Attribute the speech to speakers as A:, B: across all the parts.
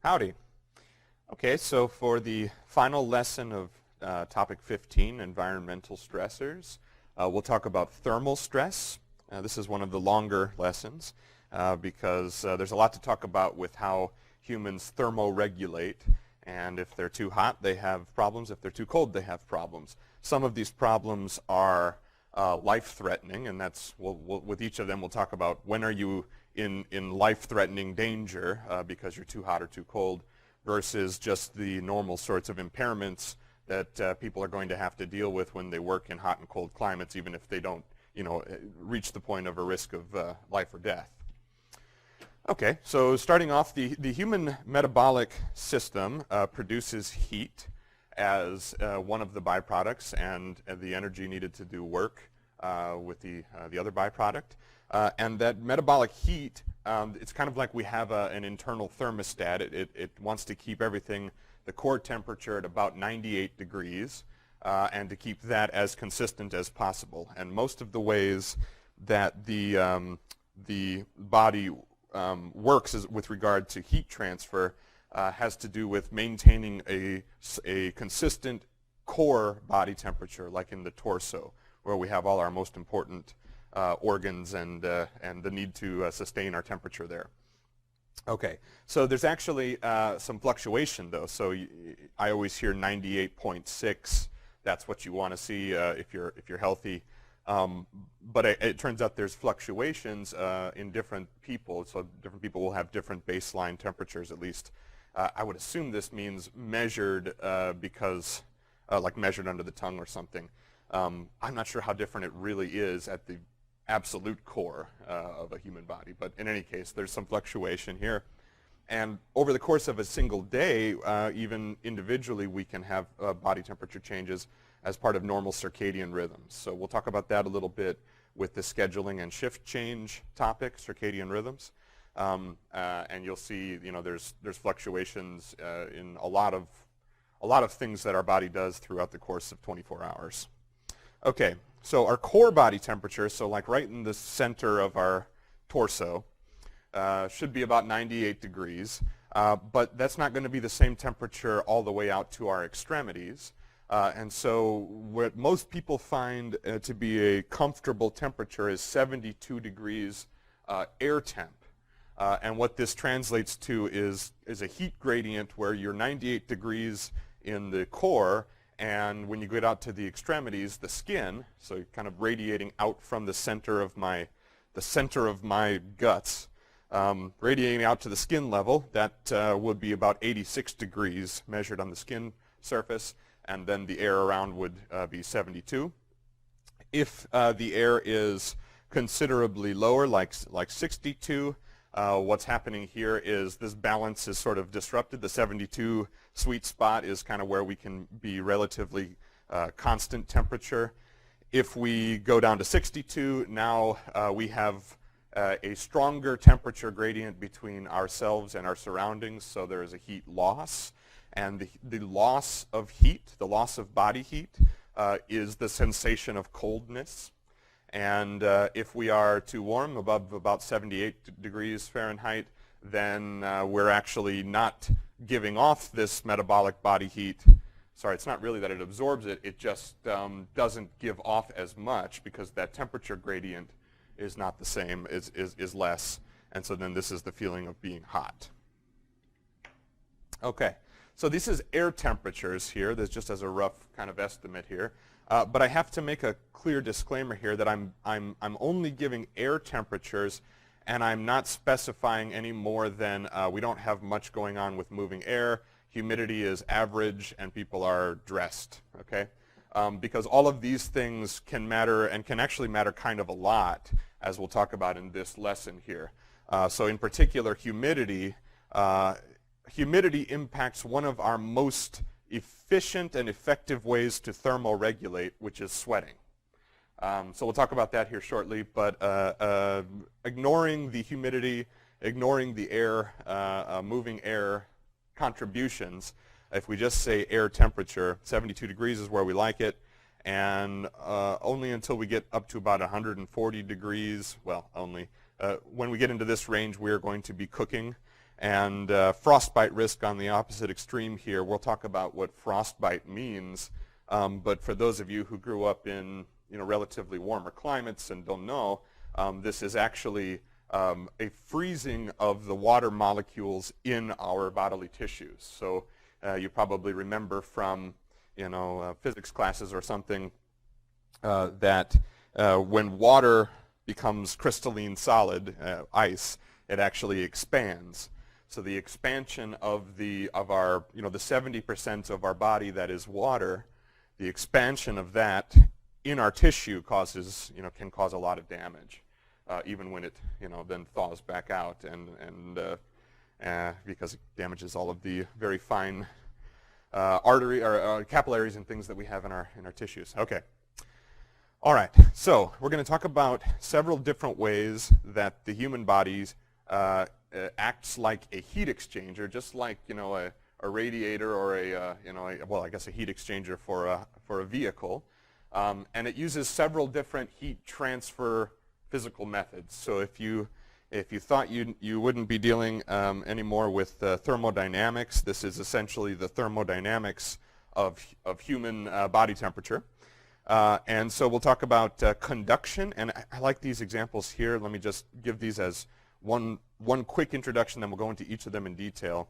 A: Howdy. Okay, so for the final lesson of topic 15, environmental stressors, we'll talk about thermal stress. This is one of the longer lessons because there's a lot to talk about with how humans thermoregulate, and if they're too hot, they have problems. If they're too cold, they have problems. Some of these problems are life-threatening, and that's with each of them we'll talk about when are you in life-threatening danger because you're too hot or too cold, versus just the normal sorts of impairments that people are going to have to deal with when they work in hot and cold climates, even if they don't, reach the point of a risk of life or death. Okay, so starting off, the human metabolic system produces heat as one of the byproducts and the energy needed to do work with the other byproduct. And that metabolic heat, it's kind of like we have an internal thermostat. It wants to keep everything, the core temperature at about 98 degrees, and to keep that as consistent as possible. And most of the ways that the body works with regard to heat transfer has to do with maintaining a consistent core body temperature, like in the torso, where we have all our most important organs and the need to sustain our temperature there. Okay, so there's actually some fluctuation though. So I always hear 98.6. That's what you want to see if you're healthy. But it turns out there's fluctuations in different people. So different people will have different baseline temperatures. At least I would assume this means measured because like measured under the tongue or something. I'm not sure how different it really is at the absolute core of a human body, but in any case there's some fluctuation here, and over the course of a single day, even individually, we can have body temperature changes as part of normal circadian rhythms. So we'll talk about that a little bit with the scheduling and shift change topic, circadian rhythms, and you'll see there's fluctuations in a lot of things that our body does throughout the course of 24 hours. Okay, so our core body temperature, so like right in the center of our torso, should be about 98 degrees, but that's not going to be the same temperature all the way out to our extremities. And so what most people find to be a comfortable temperature is 72 degrees air temp. And what this translates to is a heat gradient where you're 98 degrees in the core, and when you get out to the extremities, the skin, so you're kind of radiating out from the center of my guts, radiating out to the skin level, that would be about 86 degrees measured on the skin surface, and then the air around would be 72. If the air is considerably lower, like 62, what's happening here is this balance is sort of disrupted. The 72 sweet spot is kind of where we can be relatively constant temperature. If we go down to 62, now we have a stronger temperature gradient between ourselves and our surroundings, so there is a heat loss. And the loss of heat, the loss of body heat, is the sensation of coldness. And if we are too warm, above about 78 degrees Fahrenheit, then we're actually not giving off this metabolic body heat. Sorry, it's not really that it absorbs it, it just doesn't give off as much because that temperature gradient is not the same, is less. And so then this is the feeling of being hot. Okay, so this is air temperatures here. This just as a rough kind of estimate here. But I have to make a clear disclaimer here that I'm only giving air temperatures, and I'm not specifying any more than we don't have much going on with moving air. Humidity is average, and people are dressed. Okay, because all of these things can matter and can actually matter kind of a lot, as we'll talk about in this lesson here. So in particular, humidity. Humidity impacts one of our most efficient and effective ways to thermoregulate, which is sweating. So we'll talk about that here shortly, but ignoring the humidity, ignoring the air, moving air contributions, if we just say air temperature, 72 degrees is where we like it, and only until we get up to about 140 degrees, well, only, when we get into this range, we're going to be cooking. and frostbite risk on the opposite extreme here. We'll talk about what frostbite means, but for those of you who grew up in relatively warmer climates and don't know, this is actually a freezing of the water molecules in our bodily tissues. So you probably remember from physics classes or something that when water becomes crystalline solid, ice, it actually expands. So the expansion of our the 70% of our body that is water, the expansion of that in our tissue can cause a lot of damage, even when it then thaws back out, and because it damages all of the very fine artery or capillaries and things that we have in our tissues. Okay. All right. So we're going to talk about several different ways that the human body acts like a heat exchanger, just like a radiator or I guess a heat exchanger for a vehicle, and it uses several different heat transfer physical methods. So if you thought you wouldn't be dealing anymore with thermodynamics, this is essentially the thermodynamics of human body temperature. And so we'll talk about conduction, and I like these examples here. Let me just give these as one quick introduction, then we'll go into each of them in detail.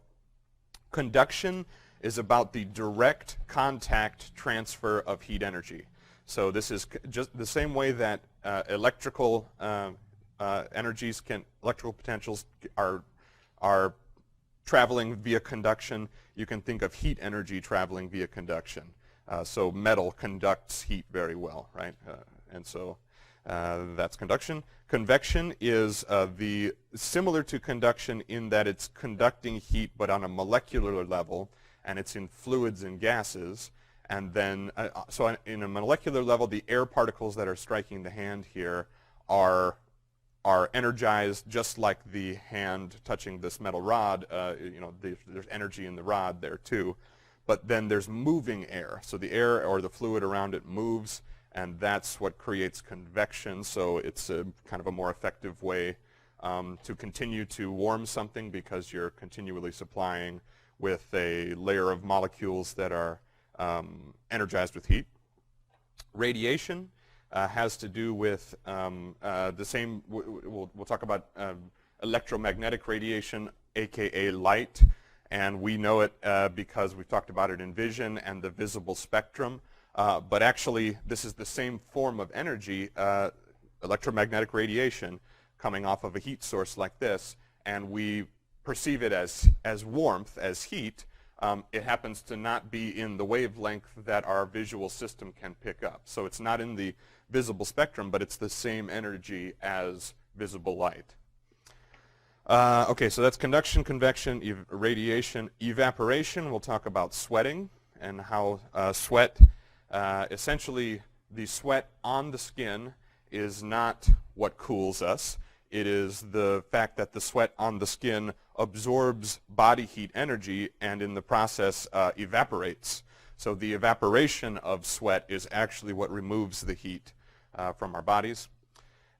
A: Conduction is about the direct contact transfer of heat energy. So this is just the same way that electrical potentials are traveling via conduction. You can think of heat energy traveling via conduction. So metal conducts heat very well, right? And so that's conduction. Convection is similar to conduction in that it's conducting heat, but on a molecular level, and it's in fluids and gases. And then, so in a molecular level, the air particles that are striking the hand here are energized, just like the hand touching this metal rod. There's energy in the rod there too. But then there's moving air. So the air or the fluid around it moves, and that's what creates convection. So it's kind of a more effective way to continue to warm something, because you're continually supplying with a layer of molecules that are energized with heat. Radiation has to do with the same, we'll talk about electromagnetic radiation, aka light. And we know it because we've talked about it in vision and the visible spectrum. But actually, this is the same form of energy, electromagnetic radiation, coming off of a heat source like this. And we perceive it as warmth, as heat. It happens to not be in the wavelength that our visual system can pick up. So it's not in the visible spectrum, but it's the same energy as visible light. Okay, so that's conduction, convection, radiation. Evaporation, we'll talk about sweating and how sweat, essentially the sweat on the skin is not what cools us. It is the fact that the sweat on the skin absorbs body heat energy and in the process evaporates. So the evaporation of sweat is actually what removes the heat from our bodies.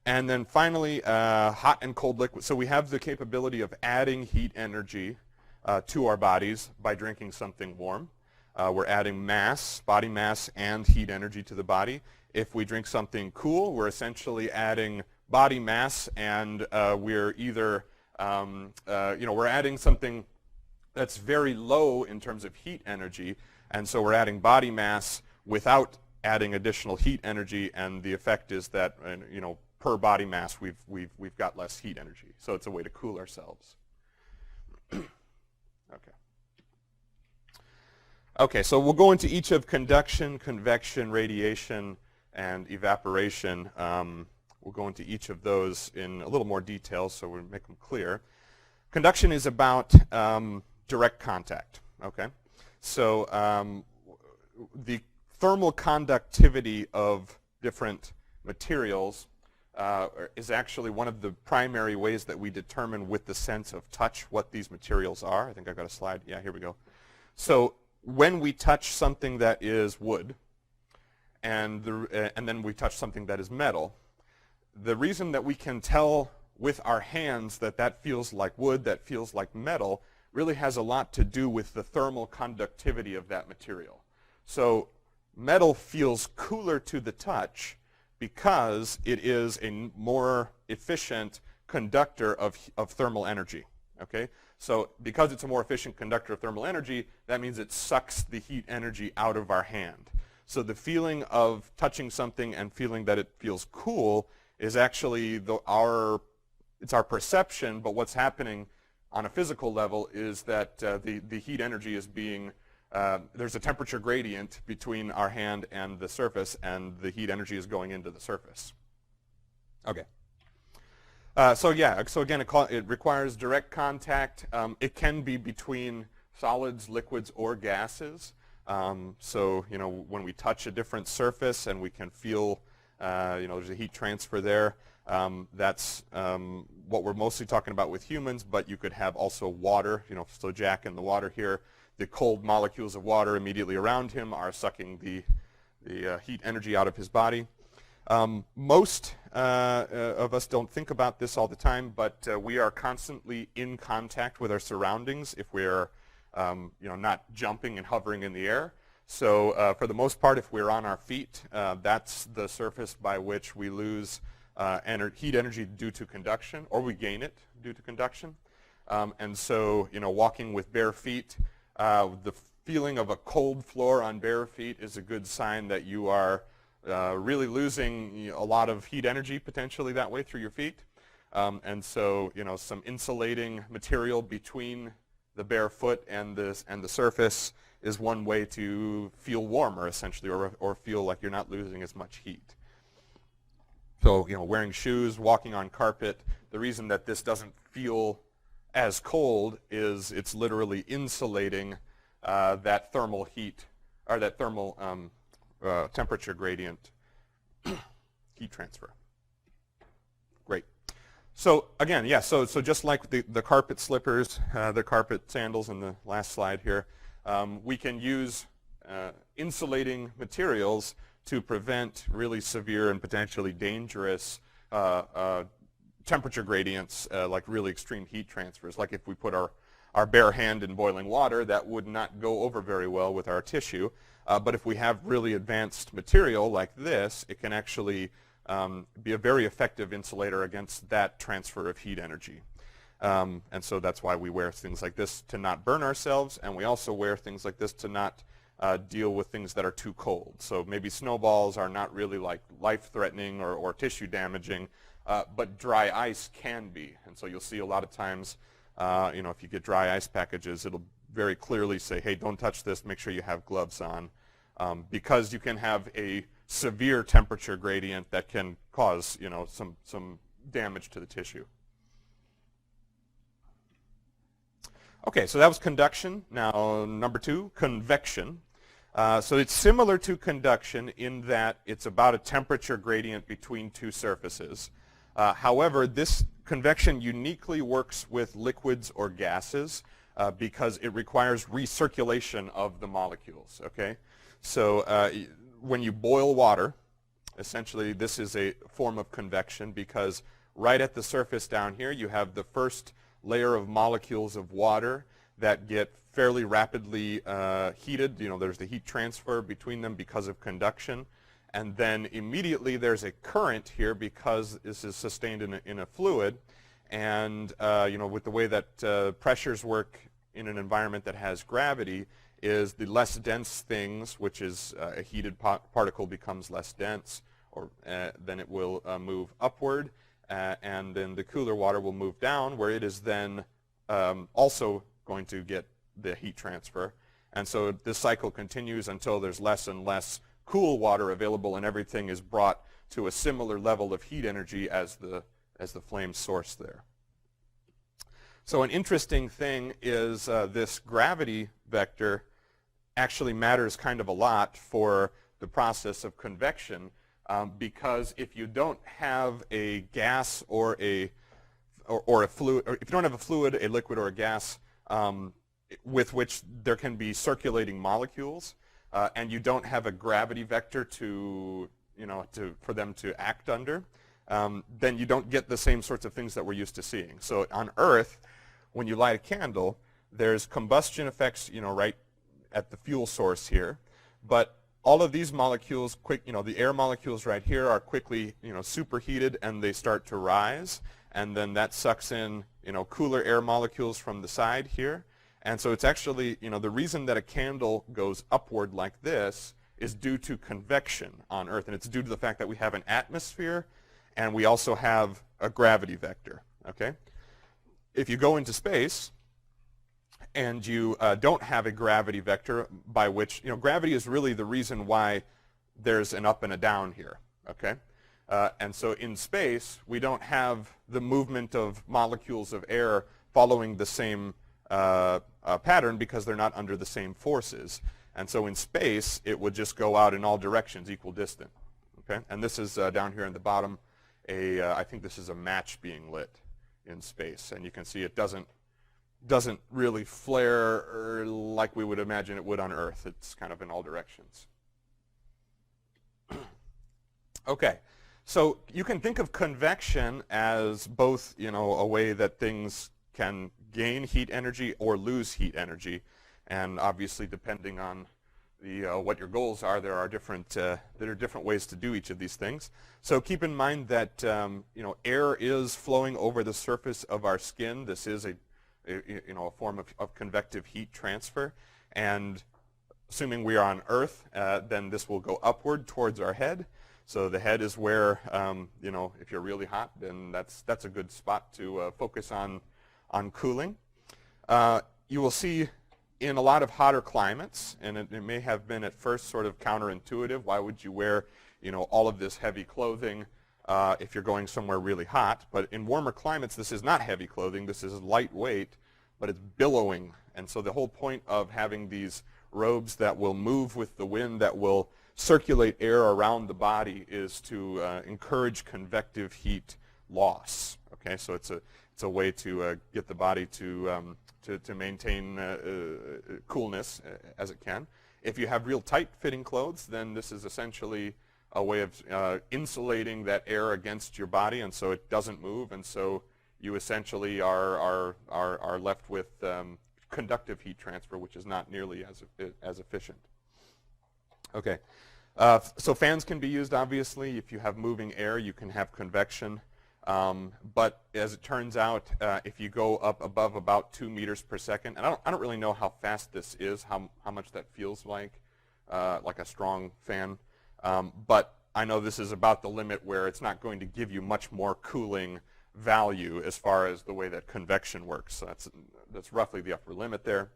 A: And then finally, hot and cold liquids. So we have the capability of adding heat energy to our bodies by drinking something warm. We're adding mass, body mass, and heat energy to the body. If we drink something cool, we're essentially adding body mass, and we're either, we're adding something that's very low in terms of heat energy, and so we're adding body mass without adding additional heat energy, and the effect is that, per body mass, we've got less heat energy. So it's a way to cool ourselves. Okay, so we'll go into each of conduction, convection, radiation, and evaporation. We'll go into each of those in a little more detail so we'll make them clear. Conduction is about direct contact, okay? So the thermal conductivity of different materials is actually one of the primary ways that we determine with the sense of touch what these materials are. I think I've got a slide. Yeah, here we go. So when we touch something that is wood and then we touch something that is metal, the reason that we can tell with our hands that feels like wood, that feels like metal, really has a lot to do with the thermal conductivity of that material. So metal feels cooler to the touch because it is a more efficient conductor of thermal energy. Okay? So because it's a more efficient conductor of thermal energy, that means it sucks the heat energy out of our hand. So the feeling of touching something and feeling that it feels cool is actually it's our perception, but what's happening on a physical level is that the heat energy is being, there's a temperature gradient between our hand and the surface, and the heat energy is going into the surface. Okay. So again, it requires direct contact. It can be between solids, liquids, or gases. So when we touch a different surface and we can feel, there's a heat transfer there. That's what we're mostly talking about with humans, but you could have also water. So Jack in the water here, the cold molecules of water immediately around him are sucking the heat energy out of his body. Most of us don't think about this all the time, but we are constantly in contact with our surroundings if we're not jumping and hovering in the air. So for the most part, if we're on our feet, that's the surface by which we lose heat energy due to conduction, or we gain it due to conduction. And so walking with bare feet, the feeling of a cold floor on bare feet is a good sign that you are really losing a lot of heat energy potentially that way through your feet. And so some insulating material between the bare foot and the surface is one way to feel warmer essentially, or feel like you're not losing as much heat. So wearing shoes, walking on carpet, the reason that this doesn't feel as cold is it's literally insulating that thermal heat, or that thermal temperature gradient heat transfer. Great. So again, so just like the carpet slippers, the carpet sandals in the last slide here, we can use insulating materials to prevent really severe and potentially dangerous temperature gradients, like really extreme heat transfers. Like if we put our bare hand in boiling water, that would not go over very well with our tissue. But if we have really advanced material like this, it can actually be a very effective insulator against that transfer of heat energy. And so that's why we wear things like this to not burn ourselves, and we also wear things like this to not deal with things that are too cold. So maybe snowballs are not really like life-threatening or tissue damaging, but dry ice can be. And so you'll see a lot of times, if you get dry ice packages, it'll very clearly say, hey, don't touch this, make sure you have gloves on, because you can have a severe temperature gradient that can cause some damage to the tissue. Okay, so that was conduction. Now number 2, convection. So it's similar to conduction in that it's about a temperature gradient between two surfaces. However, this convection uniquely works with liquids or gases because it requires recirculation of the molecules. Okay, so when you boil water, essentially this is a form of convection because right at the surface down here you have the first layer of molecules of water that get fairly rapidly heated. There's the heat transfer between them because of conduction. And then immediately there's a current here because this is sustained in a fluid. And with the way that pressures work in an environment that has gravity, is the less dense things, which is a heated particle becomes less dense, or then it will move upward, and then the cooler water will move down, where it is then also going to get the heat transfer. And so this cycle continues until there's less and less cool water available, and everything is brought to a similar level of heat energy as the flame source there. So an interesting thing is this gravity vector actually matters kind of a lot for the process of convection, because if you don't have a gas or a fluid, or if you don't have a fluid, a liquid, or a gas with which there can be circulating molecules, and you don't have a gravity vector for them to act under, then you don't get the same sorts of things that we're used to seeing. So on Earth, when you light a candle, there's combustion effects, right at the fuel source here, but all of these molecules, the air molecules right here are quickly, superheated, and they start to rise, and then that sucks in, cooler air molecules from the side here. And so it's actually, the reason that a candle goes upward like this is due to convection on Earth, and it's due to the fact that we have an atmosphere, and we also have a gravity vector, okay? If you go into space and you don't have a gravity vector by which, gravity is really the reason why there's an up and a down here, okay? And so in space, we don't have the movement of molecules of air following the same pattern because they're not under the same forces. And so in space, it would just go out in all directions, equidistant, okay? And this is down here in the bottom, I think this is a match being lit in space. And you can see it doesn't really flare like we would imagine it would on Earth. It's kind of in all directions. Okay, so you can think of convection as both, a way that things can gain heat energy or lose heat energy, and obviously depending on what your goals are, there are different ways to do each of these things. So keep in mind that air is flowing over the surface of our skin. This is a form of convective heat transfer, and assuming we are on Earth, then this will go upward towards our head. So the head is where, if you're really hot, then that's a good spot to focus on cooling. You will see in a lot of hotter climates, and it may have been at first sort of counterintuitive, why would you wear, all of this heavy clothing if you're going somewhere really hot? But in warmer climates, this is not heavy clothing. This is lightweight, but it's billowing. And so the whole point of having these robes that will move with the wind, that will circulate air around the body, is to encourage convective heat loss. Okay, so it's a way to get the body to maintain coolness as it can. If you have real tight-fitting clothes, then this is essentially a way of insulating that air against your body, and so it doesn't move, and so you essentially are left with conductive heat transfer, which is not nearly as efficient. Okay, so fans can be used, obviously. If you have moving air, you can have convection. But as it turns out, if you go up above about 2 meters per second, and I don't really know how fast this is, how much that feels like a strong fan, but I know this is about the limit where it's not going to give you much more cooling value as far as the way that convection works. So that's roughly the upper limit there.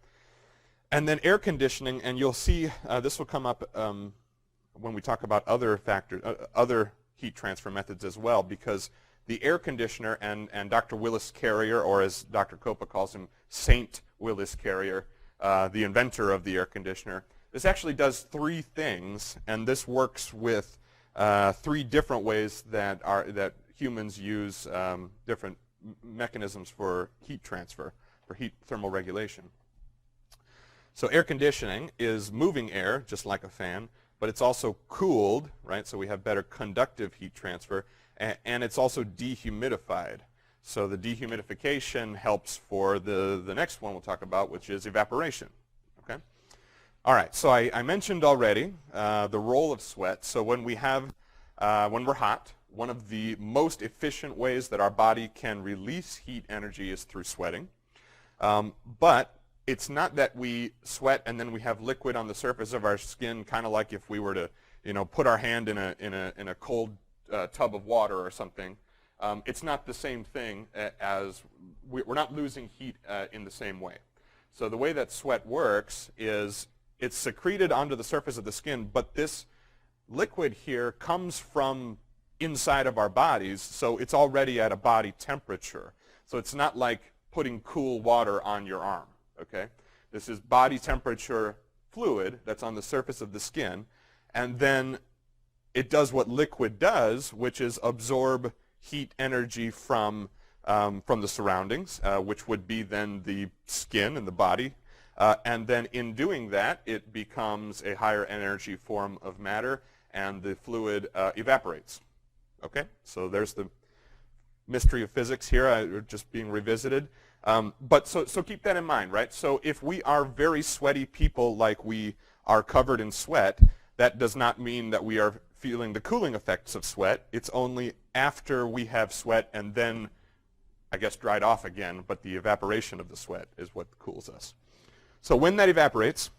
A: And then air conditioning, and you'll see this will come up when we talk about other factors, other heat transfer methods as well, because the air conditioner and Dr. Willis Carrier, or as Dr. Copa calls him, Saint Willis Carrier, the inventor of the air conditioner, this actually does 3 things, and this works with 3 different ways that humans use different mechanisms for heat transfer, for heat thermal regulation. So air conditioning is moving air, just like a fan, but it's also cooled, right? So we have better conductive heat transfer, and it's also dehumidified. So the dehumidification helps for the next one we'll talk about, which is evaporation. Okay. All right. So I mentioned already the role of sweat. So when we're hot, one of the most efficient ways that our body can release heat energy is through sweating. But it's not that we sweat and then we have liquid on the surface of our skin, kind of like if we were to, put our hand in a cold tub of water or something. It's not the same thing as we're not losing heat in the same way. So the way that sweat works is it's secreted onto the surface of the skin, but this liquid here comes from inside of our bodies, so it's already at a body temperature. So it's not like putting cool water on your arm, okay? This is body temperature fluid that's on the surface of the skin, and then it does what liquid does, which is absorb heat energy from the surroundings, which would be then the skin and the body. And then in doing that, it becomes a higher energy form of matter, and the fluid evaporates. Okay, so there's the mystery of physics here, just being revisited. But so keep that in mind, right? So if we are very sweaty people, like we are covered in sweat, that does not mean that we are feeling the cooling effects of sweat. It's only after we have sweat and then, I guess, dried off again, but the evaporation of the sweat is what cools us. So when that evaporates,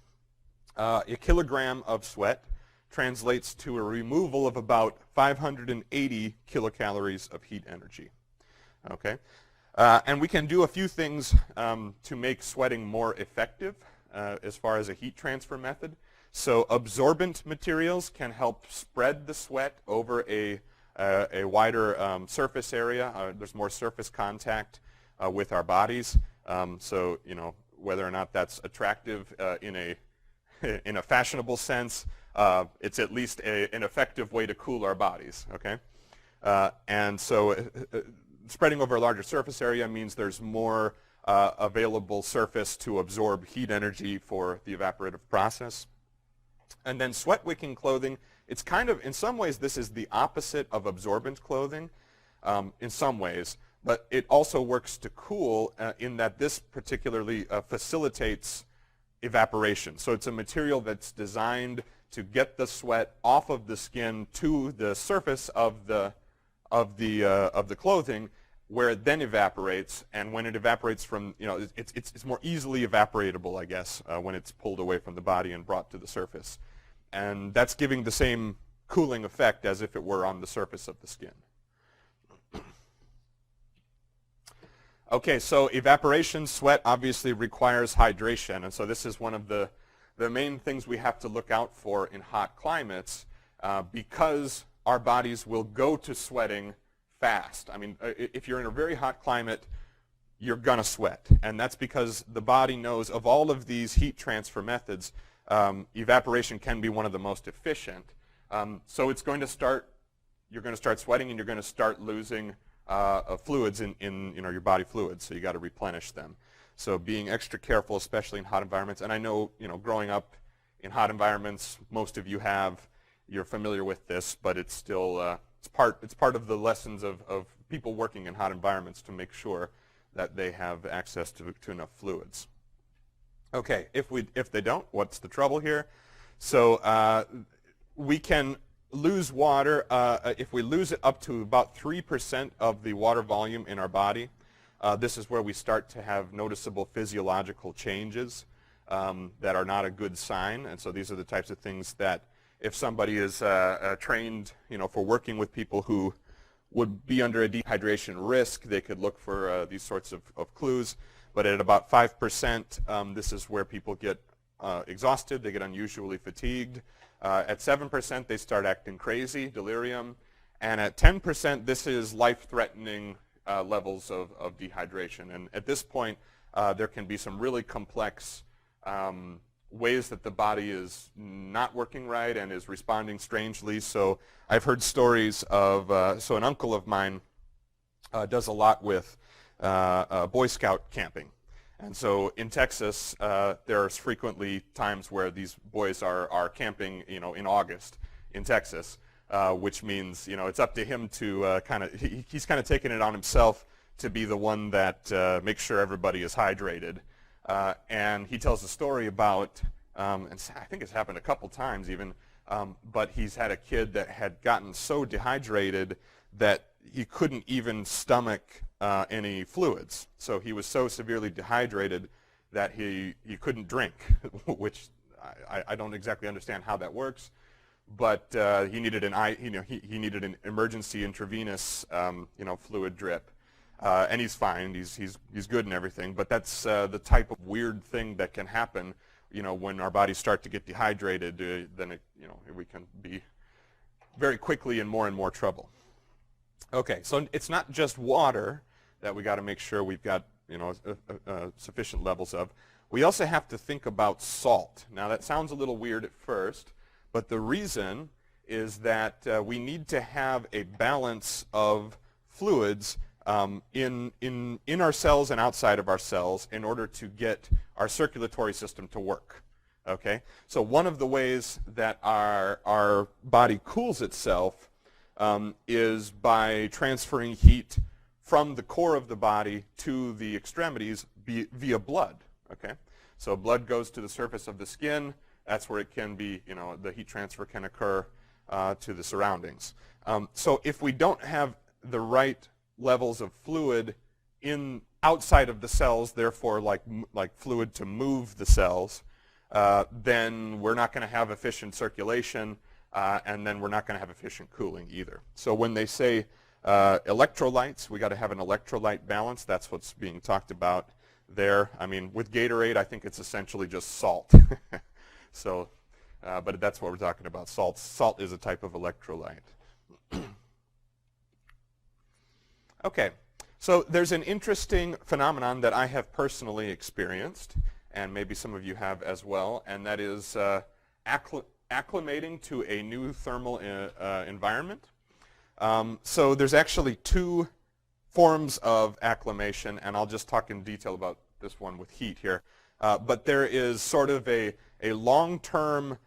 A: a kilogram of sweat translates to a removal of about 580 kilocalories of heat energy. Okay, and we can do a few things to make sweating more effective as far as a heat transfer method. So absorbent materials can help spread the sweat over a wider surface area. There's more surface contact with our bodies. So whether or not that's attractive in a fashionable sense, it's at least an effective way to cool our bodies. Okay, and so spreading over a larger surface area means there's more available surface to absorb heat energy for the evaporative process. And then sweat wicking clothing, it's kind of, in some ways, this is the opposite of absorbent clothing in some ways, but it also works to cool in that this particularly facilitates evaporation. So it's a material that's designed to get the sweat off of the skin to the surface of the clothing, where it then evaporates. And when it evaporates from, it's more easily evaporatable, I guess, when it's pulled away from the body and brought to the surface. And that's giving the same cooling effect as if it were on the surface of the skin. Okay, so evaporation, sweat obviously requires hydration, and so this is one of the main things we have to look out for in hot climates because our bodies will go to sweating fast. I mean, if you're in a very hot climate, you're going to sweat, and that's because the body knows of all of these heat transfer methods, evaporation can be one of the most efficient. So it's going to start, you're going to start sweating and you're going to start losing fluids in your body fluids, so you got to replenish them. So being extra careful, especially in hot environments. And I know, growing up in hot environments, most of you you're familiar with this, but it's still it's part of the lessons of people working in hot environments to make sure that they have access to enough fluids. Okay, if they don't, what's the trouble here? So we can lose water if we lose it up to about 3% of the water volume in our body. This is where we start to have noticeable physiological changes that are not a good sign. And so these are the types of things that if somebody is trained, for working with people who would be under a dehydration risk, they could look for these sorts of clues. But at about 5%, this is where people get exhausted, they get unusually fatigued. At 7%, they start acting crazy, delirium. And at 10%, this is life-threatening levels of dehydration. And at this point, there can be some really complex ways that the body is not working right and is responding strangely. So I've heard stories of, so an uncle of mine does a lot with Boy Scout camping. And so in Texas, there's frequently times where these boys are camping, in August in Texas, which means, it's up to him to he's kind of taken it on himself to be the one that makes sure everybody is hydrated. And he tells a story about, and I think it's happened a couple times even, but he's had a kid that had gotten so dehydrated that he couldn't even stomach any fluids. So he was so severely dehydrated that he couldn't drink, which I don't exactly understand how that works. But he needed he needed an emergency intravenous fluid drip, and he's fine. He's good and everything. But that's the type of weird thing that can happen. When our bodies start to get dehydrated, then we can be very quickly in more trouble. Okay, so it's not just water that we got to make sure we've got sufficient levels of. We also have to think about salt. Now that sounds a little weird at first, but the reason is that we need to have a balance of fluids in our cells and outside of our cells in order to get our circulatory system to work. Okay, so one of the ways that our body cools itself is by transferring heat from the core of the body to the extremities via blood. Okay, so blood goes to the surface of the skin. That's where it can be, the heat transfer can occur to the surroundings. So if we don't have the right levels of fluid outside of the cells, therefore like fluid to move the cells, then we're not going to have efficient circulation, and then we're not going to have efficient cooling either. So when they say electrolytes, we got to have an electrolyte balance. That's what's being talked about there. I mean, with Gatorade, I think it's essentially just salt. So, but that's what we're talking about. Salt is a type of electrolyte. Okay, so there's an interesting phenomenon that I have personally experienced, and maybe some of you have as well, and that is acclimating to a new thermal environment. So there's actually two forms of acclimation, and I'll just talk in detail about this one with heat here. But there is sort of a long-term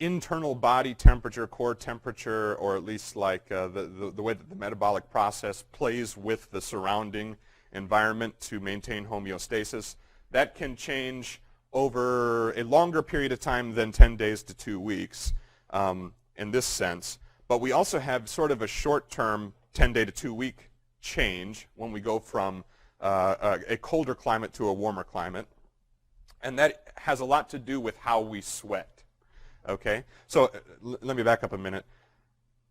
A: internal body temperature, core temperature, or at least like the way that the metabolic process plays with the surrounding environment to maintain homeostasis. That can change over a longer period of time than 10 days to 2 weeks in this sense. But we also have sort of a short-term 10-day to 2-week change when we go from a colder climate to a warmer climate. And that has a lot to do with how we sweat. Okay, so let me back up a minute.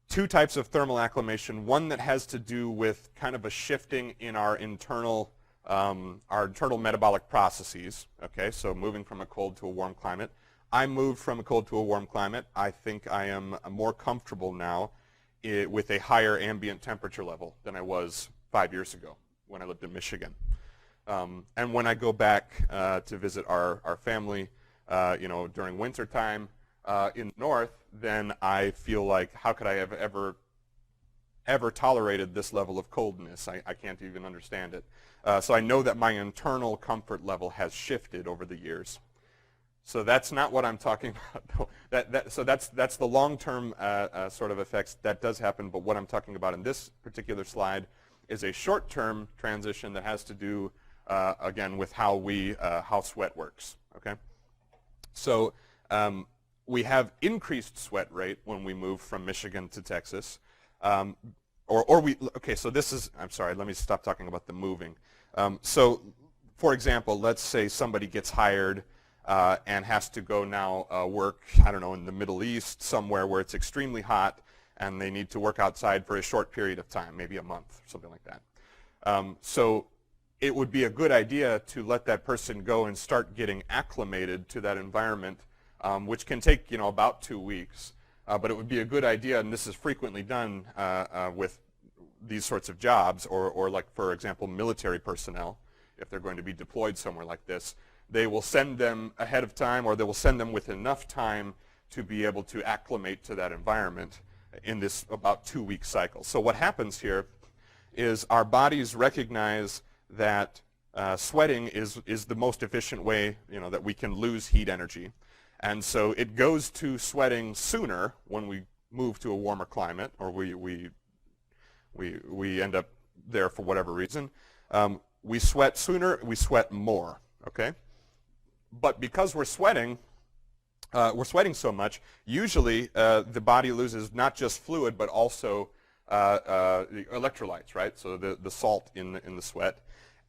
A: Two types of thermal acclimation. One that has to do with kind of a shifting in our internal metabolic processes. Okay, so moving from a cold to a warm climate. I moved from a cold to a warm climate. I think I am more comfortable now with a higher ambient temperature level than I was 5 years ago when I lived in Michigan. And when I go back to visit our family, during winter time in the north, then I feel like, how could I have ever tolerated this level of coldness? I can't even understand it. So I know that my internal comfort level has shifted over the years. So that's not what I'm talking about. So that's the long-term sort of effects. That does happen, but what I'm talking about in this particular slide is a short-term transition that has to do, again, with how sweat works. Okay, so we have increased sweat rate when we move from Michigan to Texas, okay. So this is, I'm sorry. Let me stop talking about the moving. So, for example, let's say somebody gets hired and has to go now work, I don't know, in the Middle East, somewhere where it's extremely hot, and they need to work outside for a short period of time, maybe a month, something like that. So it would be a good idea to let that person go and start getting acclimated to that environment, which can take, about 2 weeks. But it would be a good idea, and this is frequently done with these sorts of jobs, or like, for example, military personnel, if they're going to be deployed somewhere like this. They will send them ahead of time, or they will send them with enough time to be able to acclimate to that environment in this about 2-week cycle. So what happens here is our bodies recognize that sweating is the most efficient way, that we can lose heat energy. And so it goes to sweating sooner when we move to a warmer climate, or we end up there for whatever reason. We sweat sooner, we sweat more, okay? But because we're sweating so much, usually the body loses not just fluid, but also the electrolytes, right? So the salt in the sweat.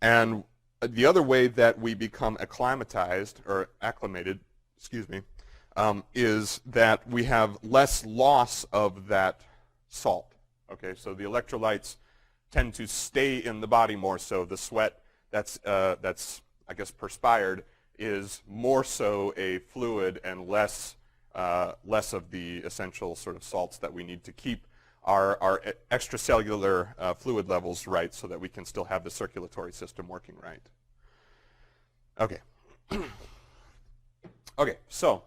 A: And the other way that we become acclimatized, or acclimated, is that we have less loss of that salt. Okay, so the electrolytes tend to stay in the body more, so the sweat that's I guess perspired is more so a fluid and less of the essential sort of salts that we need to keep our extracellular fluid levels right, so that we can still have the circulatory system working right. Okay. Okay, so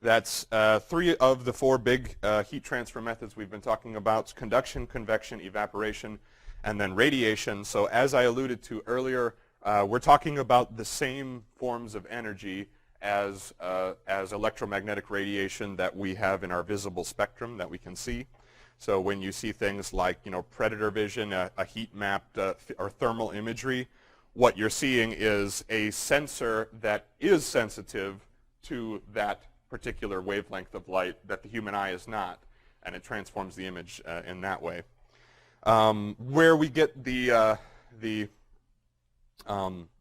A: that's 3 of the 4 big heat transfer methods we've been talking about: conduction, convection, evaporation, and then radiation. So as I alluded to earlier, we're talking about the same forms of energy as electromagnetic radiation that we have in our visible spectrum that we can see. So when you see things like, predator vision, a heat mapped or thermal imagery, what you're seeing is a sensor that is sensitive to that particular wavelength of light that the human eye is not, and it transforms the image in that way. Where we get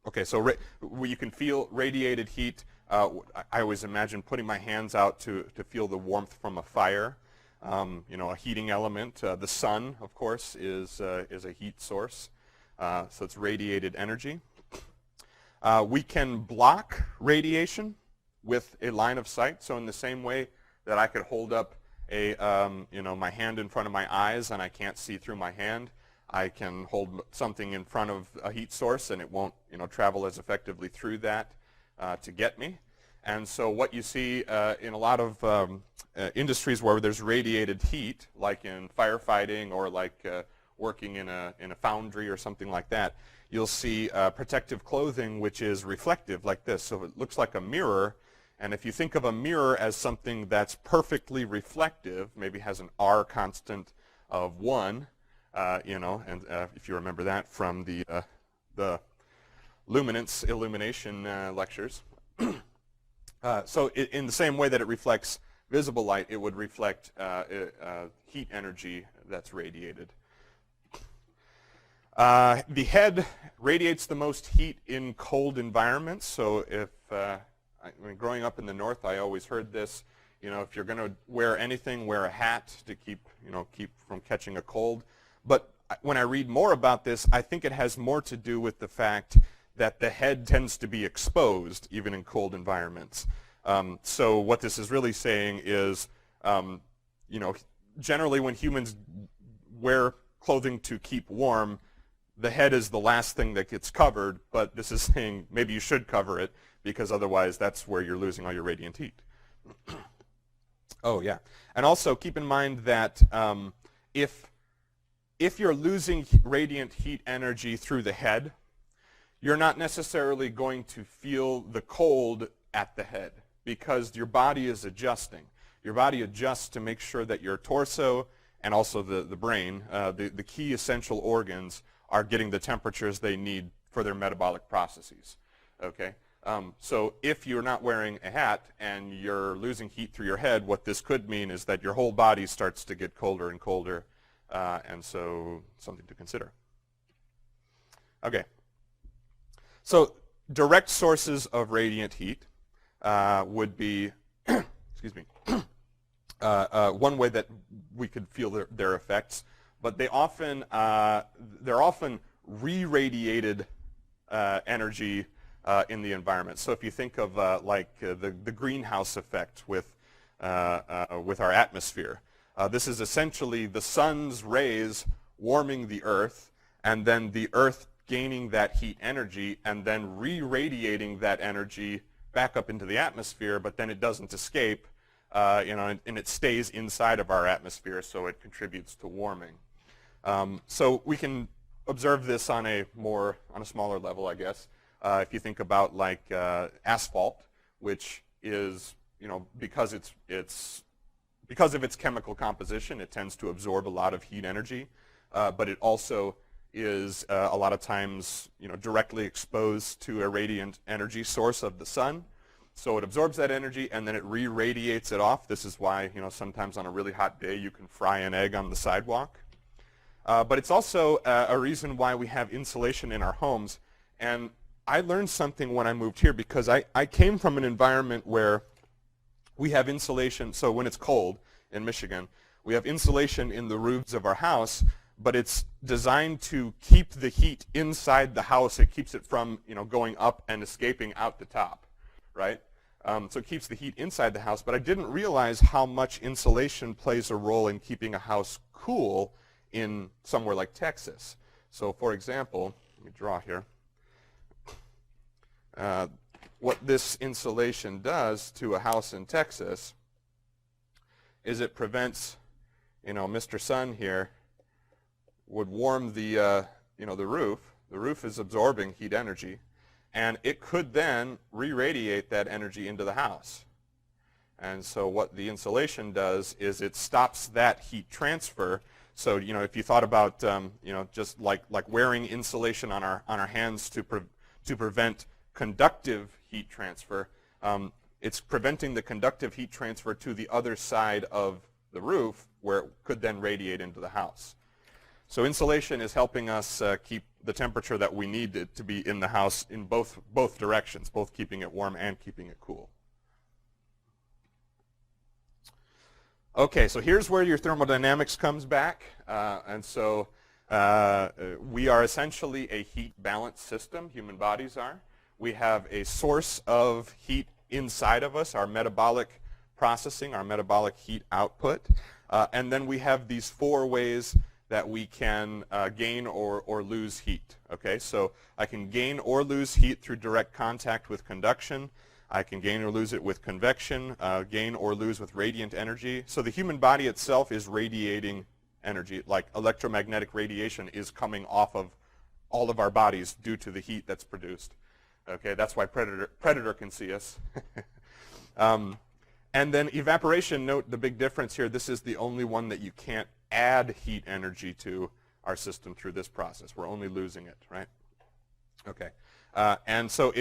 A: okay, so you can feel radiated heat. I always imagine putting my hands out to feel the warmth from a fire. A heating element. The sun, of course, is a heat source. So it's radiated energy. We can block radiation with a line of sight. So in the same way that I could hold up my hand in front of my eyes and I can't see through my hand, I can hold something in front of a heat source and it won't, travel as effectively through that to get me. And so what you see in a lot of industries where there's radiated heat, like in firefighting or like working in a foundry or something like that, you'll see protective clothing which is reflective like this. So it looks like a mirror, and if you think of a mirror as something that's perfectly reflective, maybe has an R constant of 1, and if you remember that from the luminance illumination lectures. So in the same way that it reflects visible light, it would reflect heat energy that's radiated. The head radiates the most heat in cold environments. So growing up in the north, I always heard this. If you're going to wear anything, wear a hat to keep from catching a cold. But when I read more about this, I think it has more to do with the fact that the head tends to be exposed even in cold environments. So what this is really saying is, generally when humans wear clothing to keep warm, the head is the last thing that gets covered, but this is saying maybe you should cover it because otherwise that's where you're losing all your radiant heat. Oh, yeah. And also keep in mind that if you're losing radiant heat energy through the head, you're not necessarily going to feel the cold at the head because your body is adjusting. Your body adjusts to make sure that your torso and also the brain, the key essential organs, are getting the temperatures they need for their metabolic processes. Okay? So if you're not wearing a hat and you're losing heat through your head, what this could mean is that your whole body starts to get colder and colder, and so something to consider. Okay. So direct sources of radiant heat would be, excuse me, one way that we could feel their effects, but they're often re-radiated energy in the environment. So if you think of the greenhouse effect with our atmosphere, this is essentially the sun's rays warming the Earth, and then the Earth gaining that heat energy and then re-radiating that energy back up into the atmosphere, but then it doesn't escape, and it stays inside of our atmosphere, so it contributes to warming. So we can observe this on a smaller level, I guess. If you think about like asphalt, which is, because of its chemical composition, it tends to absorb a lot of heat energy, but it also is a lot of times directly exposed to a radiant energy source of the sun. So it absorbs that energy and then it re-radiates it off. This is why sometimes on a really hot day you can fry an egg on the sidewalk. But it's also a reason why we have insulation in our homes. And I learned something when I moved here because I came from an environment where we have insulation. So when it's cold in Michigan, we have insulation in the roofs of our house, but it's designed to keep the heat inside the house. It keeps it from going up and escaping out the top, right? So it keeps the heat inside the house, but I didn't realize how much insulation plays a role in keeping a house cool in somewhere like Texas. So for example, let me draw here. What this insulation does to a house in Texas is it prevents, Mr. Sun here would warm the roof. The roof is absorbing heat energy, and it could then re-radiate that energy into the house. And so what the insulation does is it stops that heat transfer. So, you know, if you thought about, you know, just like wearing insulation on our hands to prevent conductive heat transfer, it's preventing the conductive heat transfer to the other side of the roof where it could then radiate into the house. So insulation is helping us keep the temperature that we need it to be in the house in both directions, both keeping it warm and keeping it cool. Okay, so here's where your thermodynamics comes back. And so we are essentially a heat balance system, human bodies are. We have a source of heat inside of us, our metabolic processing, our metabolic heat output. And then we have these 4 ways that we can gain or lose heat. Okay, so I can gain or lose heat through direct contact with conduction. I can gain or lose it with convection, gain or lose with radiant energy. So the human body itself is radiating energy, like electromagnetic radiation is coming off of all of our bodies due to the heat that's produced. Okay, that's why predator can see us. And then evaporation, note the big difference here. This is the only one that you can't add heat energy to our system through this process. We're only losing it, right? Okay, and so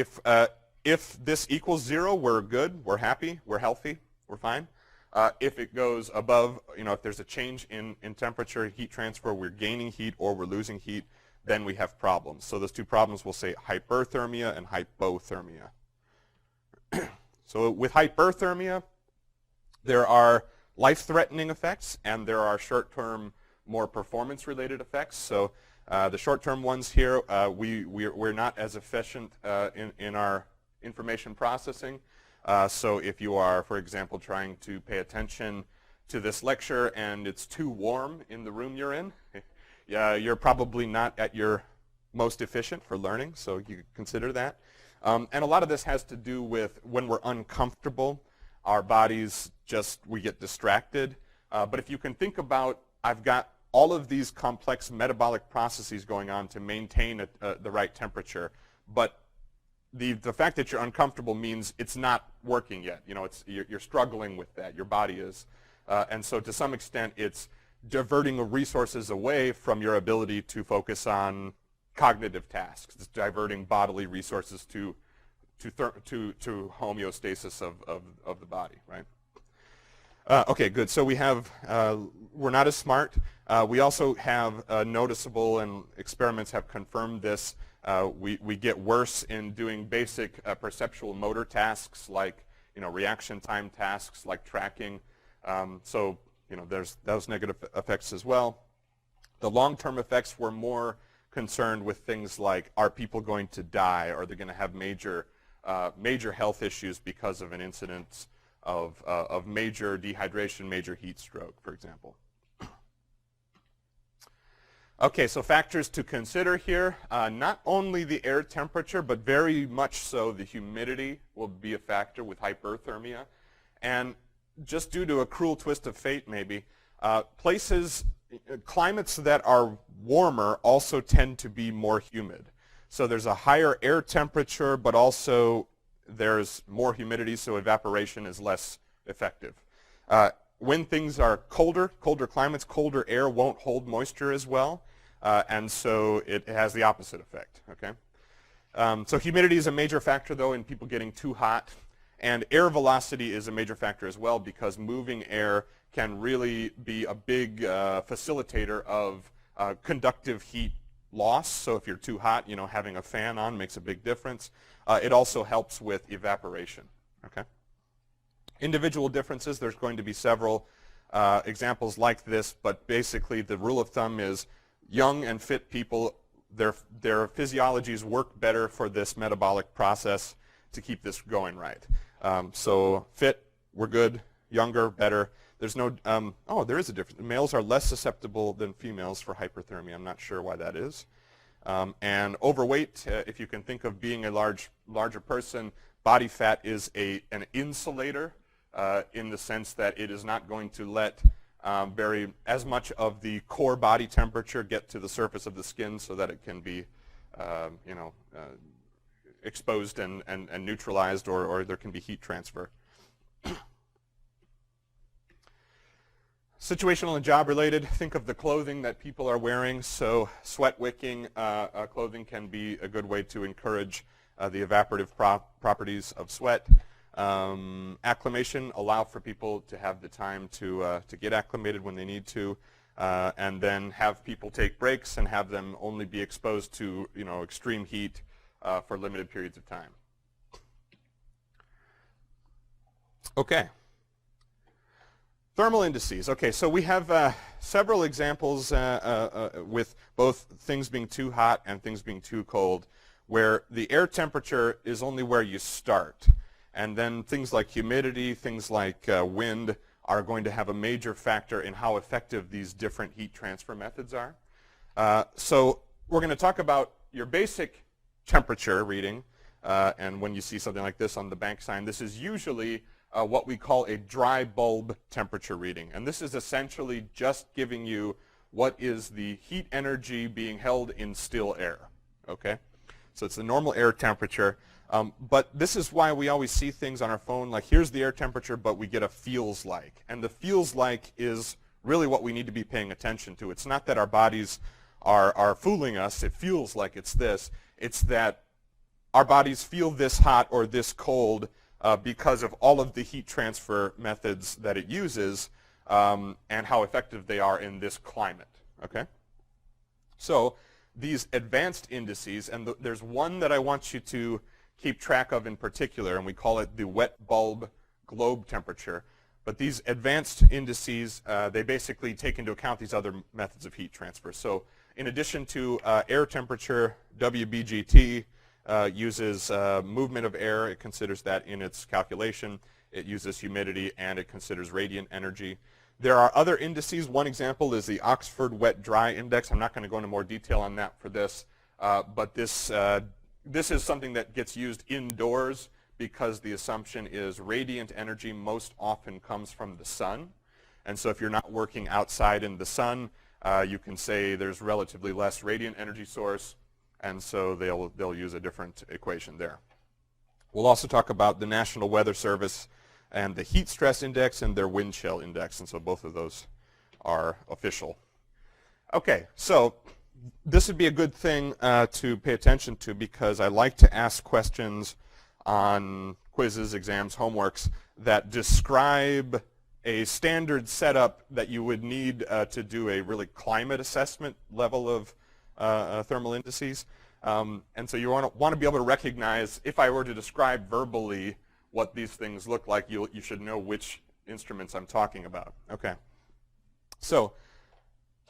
A: if this equals 0, we're good, we're happy, we're healthy, we're fine. If it goes above, you know, if there's a change in temperature, heat transfer, we're gaining heat or we're losing heat, then we have problems. So those 2 problems we'll say hyperthermia and hypothermia. So with hyperthermia, there are life-threatening effects and there are short-term, more performance-related effects. So the short-term ones here, we're not as efficient in our information processing. So if you are, for example, trying to pay attention to this lecture and it's too warm in the room you're in, you're probably not at your most efficient for learning, so you consider that. And a lot of this has to do with when we're uncomfortable, our bodies we get distracted. But if you can think about, I've got all of these complex metabolic processes going on to maintain the right temperature, but the fact that you're uncomfortable means it's not working yet. You know, you're struggling with that. Your body is. And so to some extent, it's diverting resources away from your ability to focus on cognitive tasks. It's diverting bodily resources to homeostasis of the body, right? Okay, good. So we're not as smart. We also have noticeable, and experiments have confirmed this, we get worse in doing basic perceptual motor tasks like, you know, reaction time tasks like tracking. So, you know, there's those negative effects as well. The long-term effects were more concerned with things like, are people going to die? Are they going to have major health issues because of an incident of major dehydration, major heat stroke, for example? Okay, so factors to consider here. Not only the air temperature, but very much so the humidity will be a factor with hyperthermia. And just due to a cruel twist of fate maybe, climates that are warmer also tend to be more humid. So there's a higher air temperature, but also there's more humidity, so evaporation is less effective. When things are colder climates, colder air won't hold moisture as well, and so it has the opposite effect, okay? So humidity is a major factor, though, in people getting too hot, and air velocity is a major factor as well, because moving air can really be a big facilitator of conductive heat loss. So if you're too hot, you know, having a fan on makes a big difference. It also helps with evaporation, okay? Individual differences, there's going to be several examples like this, but basically the rule of thumb is young and fit people, their physiologies work better for this metabolic process to keep this going right. So fit, we're good. Younger, better. There's no, there is a difference. Males are less susceptible than females for hyperthermia. I'm not sure why that is. And overweight, if you can think of being a larger person, body fat is an insulator in the sense that it is not going to let as much of the core body temperature get to the surface of the skin so that it can be, exposed and neutralized, or there can be heat transfer. Situational and job related, think of the clothing that people are wearing. So sweat wicking clothing can be a good way to encourage the evaporative properties of sweat. Acclimation, allow for people to have the time to get acclimated when they need to, and then have people take breaks and have them only be exposed to extreme heat for limited periods of time. Okay. Thermal indices. Okay, so we have several examples with both things being too hot and things being too cold, where the air temperature is only where you start. And then things like humidity, things like wind are going to have a major factor in how effective these different heat transfer methods are. So we're going to talk about your basic temperature reading. And when you see something like this on the bank sign, this is usually what we call a dry bulb temperature reading. And this is essentially just giving you what is the heat energy being held in still air. Okay? So it's the normal air temperature. But this is why we always see things on our phone like, here's the air temperature, but we get a feels like. And the feels like is really what we need to be paying attention to. It's not that our bodies are fooling us. It feels like it's this. It's that our bodies feel this hot or this cold because of all of the heat transfer methods that it uses and how effective they are in this climate. Okay? So these advanced indices, and there's one that I want you to keep track of in particular, and we call it the wet bulb globe temperature. But these advanced indices, they basically take into account these other methods of heat transfer. So in addition to air temperature, WBGT uses movement of air. It considers that in its calculation. It uses humidity, and it considers radiant energy. There are other indices. One example is the Oxford Wet Dry Index. I'm not going to go into more detail on that for this, but this is something that gets used indoors because the assumption is radiant energy most often comes from the sun. And so if you're not working outside in the sun, you can say there's relatively less radiant energy source, and so they'll use a different equation there. We'll also talk about the National Weather Service and the heat stress index and their wind chill index, and so both of those are official. Okay, so this would be a good thing to pay attention to because I like to ask questions on quizzes, exams, homeworks that describe a standard setup that you would need to do a really climate assessment level of thermal indices. And so you want to be able to recognize, if I were to describe verbally what these things look like, you should know which instruments I'm talking about. Okay. So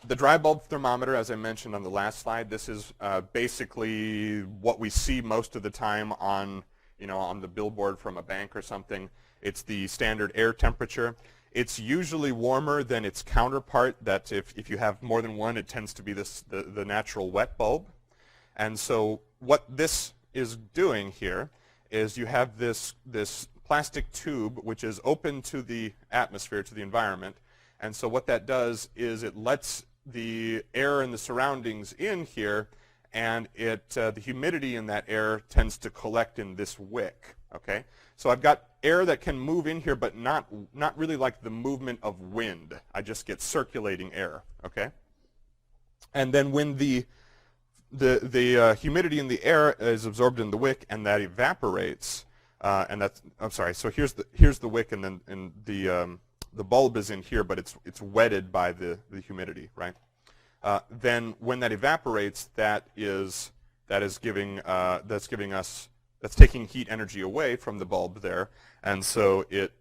A: the dry bulb thermometer, as I mentioned on the last slide, this is basically what we see most of the time on the billboard from a bank or something. It's the standard air temperature. It's usually warmer than its counterpart. That if you have more than one, it tends to be the natural wet bulb. And so what this is doing here is you have this plastic tube which is open to the atmosphere, to the environment. And so what that does is it lets the air in the surroundings in here, and the humidity in that air tends to collect in this wick. Okay? So I've got air that can move in here, but not really like the movement of wind. I just get circulating air. Okay? And then when the humidity in the air is absorbed in the wick and that evaporates, and that's, I'm sorry, so here's the wick, and then the bulb is in here, but it's wetted by the humidity, right? Then when that evaporates, that's taking heat energy away from the bulb there, and so it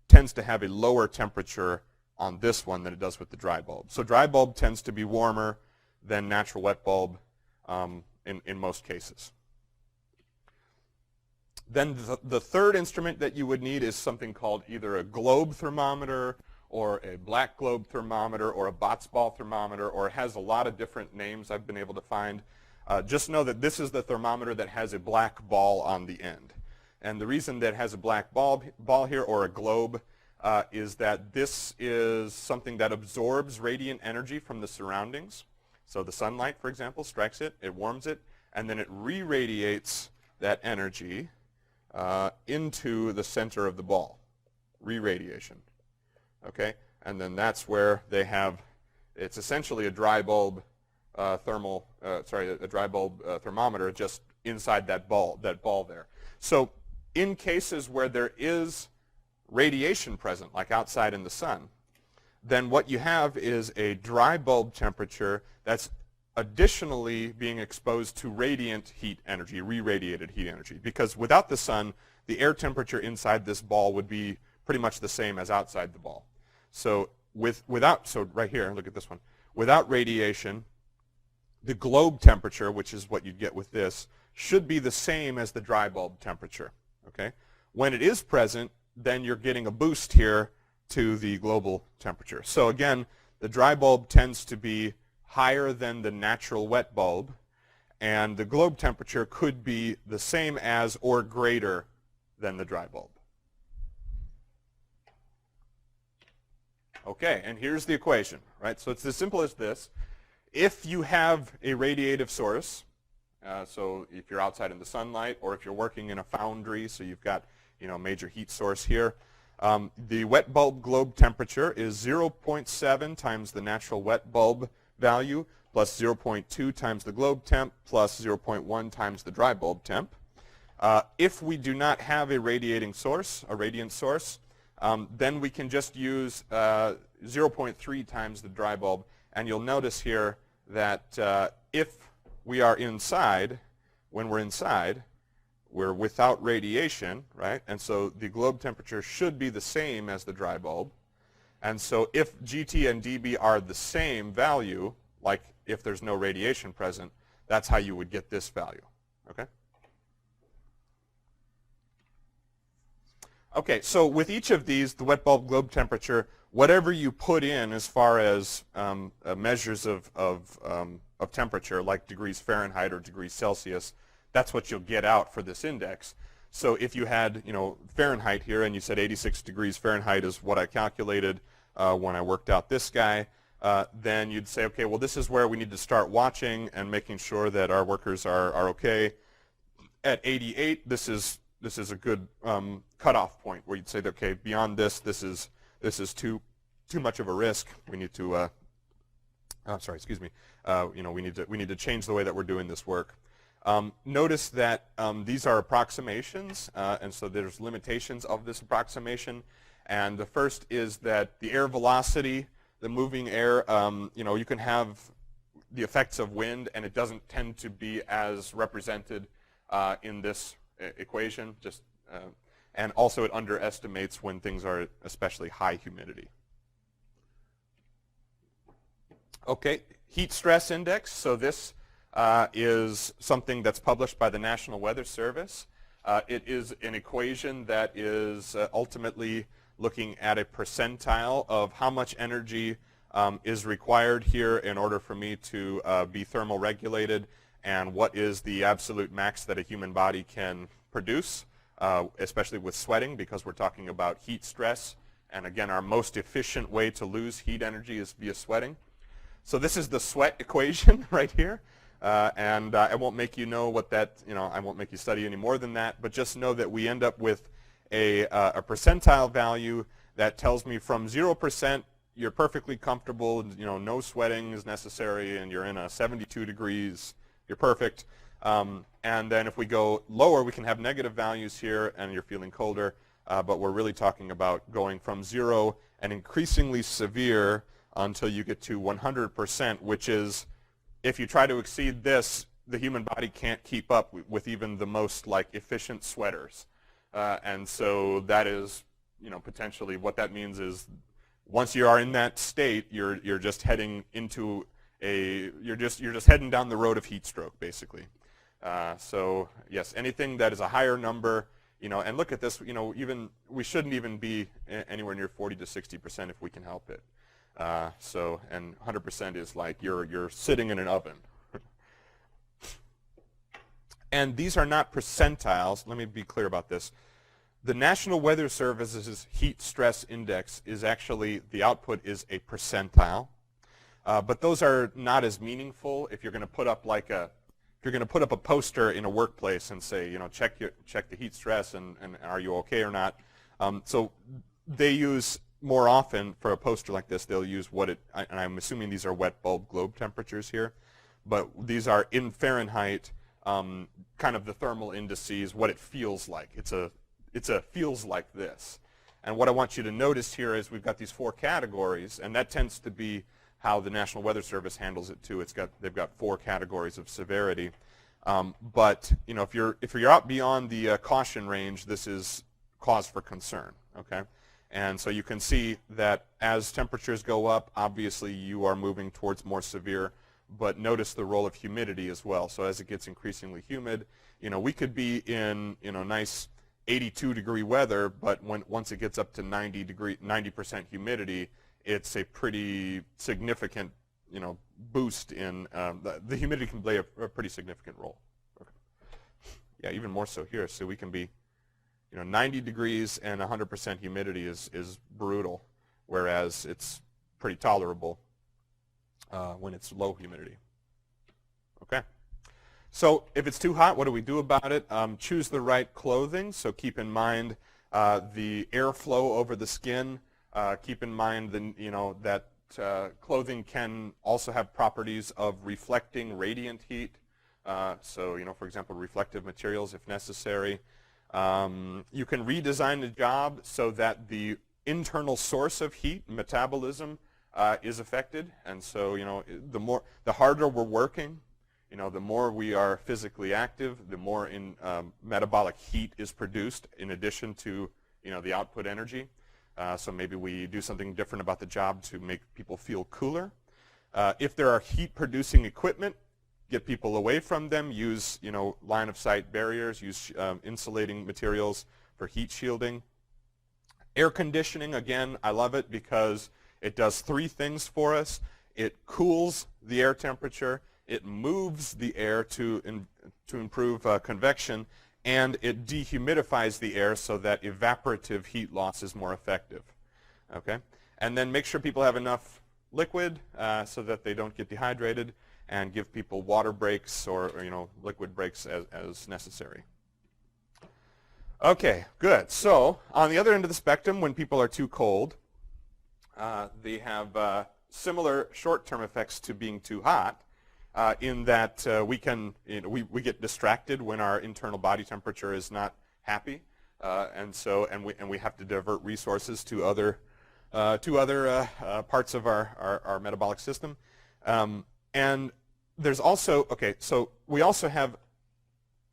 A: tends to have a lower temperature on this one than it does with the dry bulb. So dry bulb tends to be warmer than natural wet bulb in most cases. Then the third instrument that you would need is something called either a globe thermometer or a black globe thermometer or a Botts ball thermometer, or it has a lot of different names I've been able to find. Just know that this is the thermometer that has a black ball on the end. And the reason that it has a black ball here, or a globe, is that this is something that absorbs radiant energy from the surroundings. So the sunlight, for example, strikes it, it warms it, and then it re-radiates that energy into the center of the ball. Re-radiation. Okay? and then that's where they have, it's essentially a dry bulb a dry bulb thermometer just inside that ball there. So in cases where there is radiation present, like outside in the sun, then what you have is a dry bulb temperature that's additionally being exposed to radiant heat energy, re-radiated heat energy, because without the sun, the air temperature inside this ball would be pretty much the same as outside the ball. So so right here, look at this one. Without radiation, the globe temperature, which is what you'd get with this, should be the same as the dry bulb temperature. Okay? When it is present, then you're getting a boost here to the global temperature. So again, the dry bulb tends to be higher than the natural wet bulb, and the globe temperature could be the same as or greater than the dry bulb. Okay, and here's the equation, right? So it's as simple as this. If you have a radiative source, so if you're outside in the sunlight, or if you're working in a foundry, so you've got a major heat source here, the wet bulb globe temperature is 0.7 times the natural wet bulb value plus 0.2 times the globe temp plus 0.1 times the dry bulb temp. If we do not have a radiating source, a radiant source, then we can just use 0.3 times the dry bulb. And you'll notice here that if we are inside, when we're inside, we're without radiation, right? And so the globe temperature should be the same as the dry bulb. And so if GT and dB are the same value, like if there's no radiation present, that's how you would get this value, okay? Okay, so with each of these, the wet bulb globe temperature, whatever you put in as far as measures of temperature, like degrees Fahrenheit or degrees Celsius, that's what you'll get out for this index. So if you had, Fahrenheit here, and you said 86 degrees Fahrenheit is what I calculated when I worked out this guy, then you'd say, okay, well, this is where we need to start watching and making sure that our workers are okay. At 88, this is a good cutoff point where you'd say, that, okay, beyond this, this is too much of a risk. We need to, we need to change the way that we're doing this work. Notice that these are approximations, and so there's limitations of this approximation. And the first is that the air velocity, the moving air, you can have the effects of wind, and it doesn't tend to be as represented in this equation. And also it underestimates when things are especially high humidity. Okay, heat stress index. So this is something that's published by the National Weather Service. It is an equation that is ultimately looking at a percentile of how much energy is required here in order for me to be thermoregulated, and what is the absolute max that a human body can produce, especially with sweating, because we're talking about heat stress. And again, our most efficient way to lose heat energy is via sweating. So this is the sweat equation right here. And I won't make you know what that, I won't make you study any more than that, but just know that we end up with a percentile value that tells me from 0%, you're perfectly comfortable, no sweating is necessary, and you're in a 72 degrees, you're perfect. And then if we go lower, we can have negative values here, and you're feeling colder, but we're really talking about going from 0 and increasingly severe until you get to 100%, which is, if you try to exceed this, the human body can't keep up with even the most efficient sweaters. And so that is, potentially what that means is once you are in that state, you're just heading into you're just heading down the road of heat stroke, basically. So yes, anything that is a higher number, and look at this, even we shouldn't even be anywhere near 40 to 60% if we can help it. And 100% is like you're sitting in an oven. And these are not percentiles. Let me be clear about this. The National Weather Service's heat stress index is actually, the output is a percentile. But those are not as meaningful if you're going to put up a poster in a workplace and say, check the heat stress and are you okay or not. So they use more often for a poster like this, they'll use and I'm assuming these are wet bulb globe temperatures here, but these are in Fahrenheit, kind of the thermal indices, what it feels like. It's a feels like this. And what I want you to notice here is we've got these 4 categories, and that tends to be how the National Weather Service handles it too. They've got 4 categories of severity. But you know, if you're out beyond the caution range, this is cause for concern. Okay, and so you can see that as temperatures go up, obviously you are moving towards more severe. But notice the role of humidity as well. So as it gets increasingly humid, you know, we could be in, you know, nice 82-degree weather, but once it gets up to 90% humidity, it's a pretty significant, you know, boost in the humidity can play a pretty significant role. Okay. Yeah, even more so here. So we can be, you know, 90 degrees and 100% humidity is brutal, whereas it's pretty tolerable when it's low humidity. Okay. So if it's too hot, what do we do about it? Choose the right clothing. So keep in mind the airflow over the skin. Keep in mind that clothing can also have properties of reflecting radiant heat. So, you know, for example, reflective materials if necessary. You can redesign the job so that the internal source of heat, metabolism, is affected. And so, you know, the harder we're working, you know, the more we are physically active, the more metabolic heat is produced in addition to, you know, the output energy. So maybe we do something different about the job to make people feel cooler. If there are heat-producing equipment, get people away from them. Use, you know, line-of-sight barriers. Use insulating materials for heat shielding. Air conditioning, again, I love it because it does 3 things for us. It cools the air temperature. It moves the air to improve convection, and it dehumidifies the air so that evaporative heat loss is more effective. Okay, and then make sure people have enough liquid so that they don't get dehydrated, and give people water breaks or you know, liquid breaks as necessary. Okay, good. So on the other end of the spectrum, when people are too cold, they have similar short-term effects to being too hot. In that we get distracted when our internal body temperature is not happy, and we have to divert resources to other parts of our metabolic system, and there's also so we also have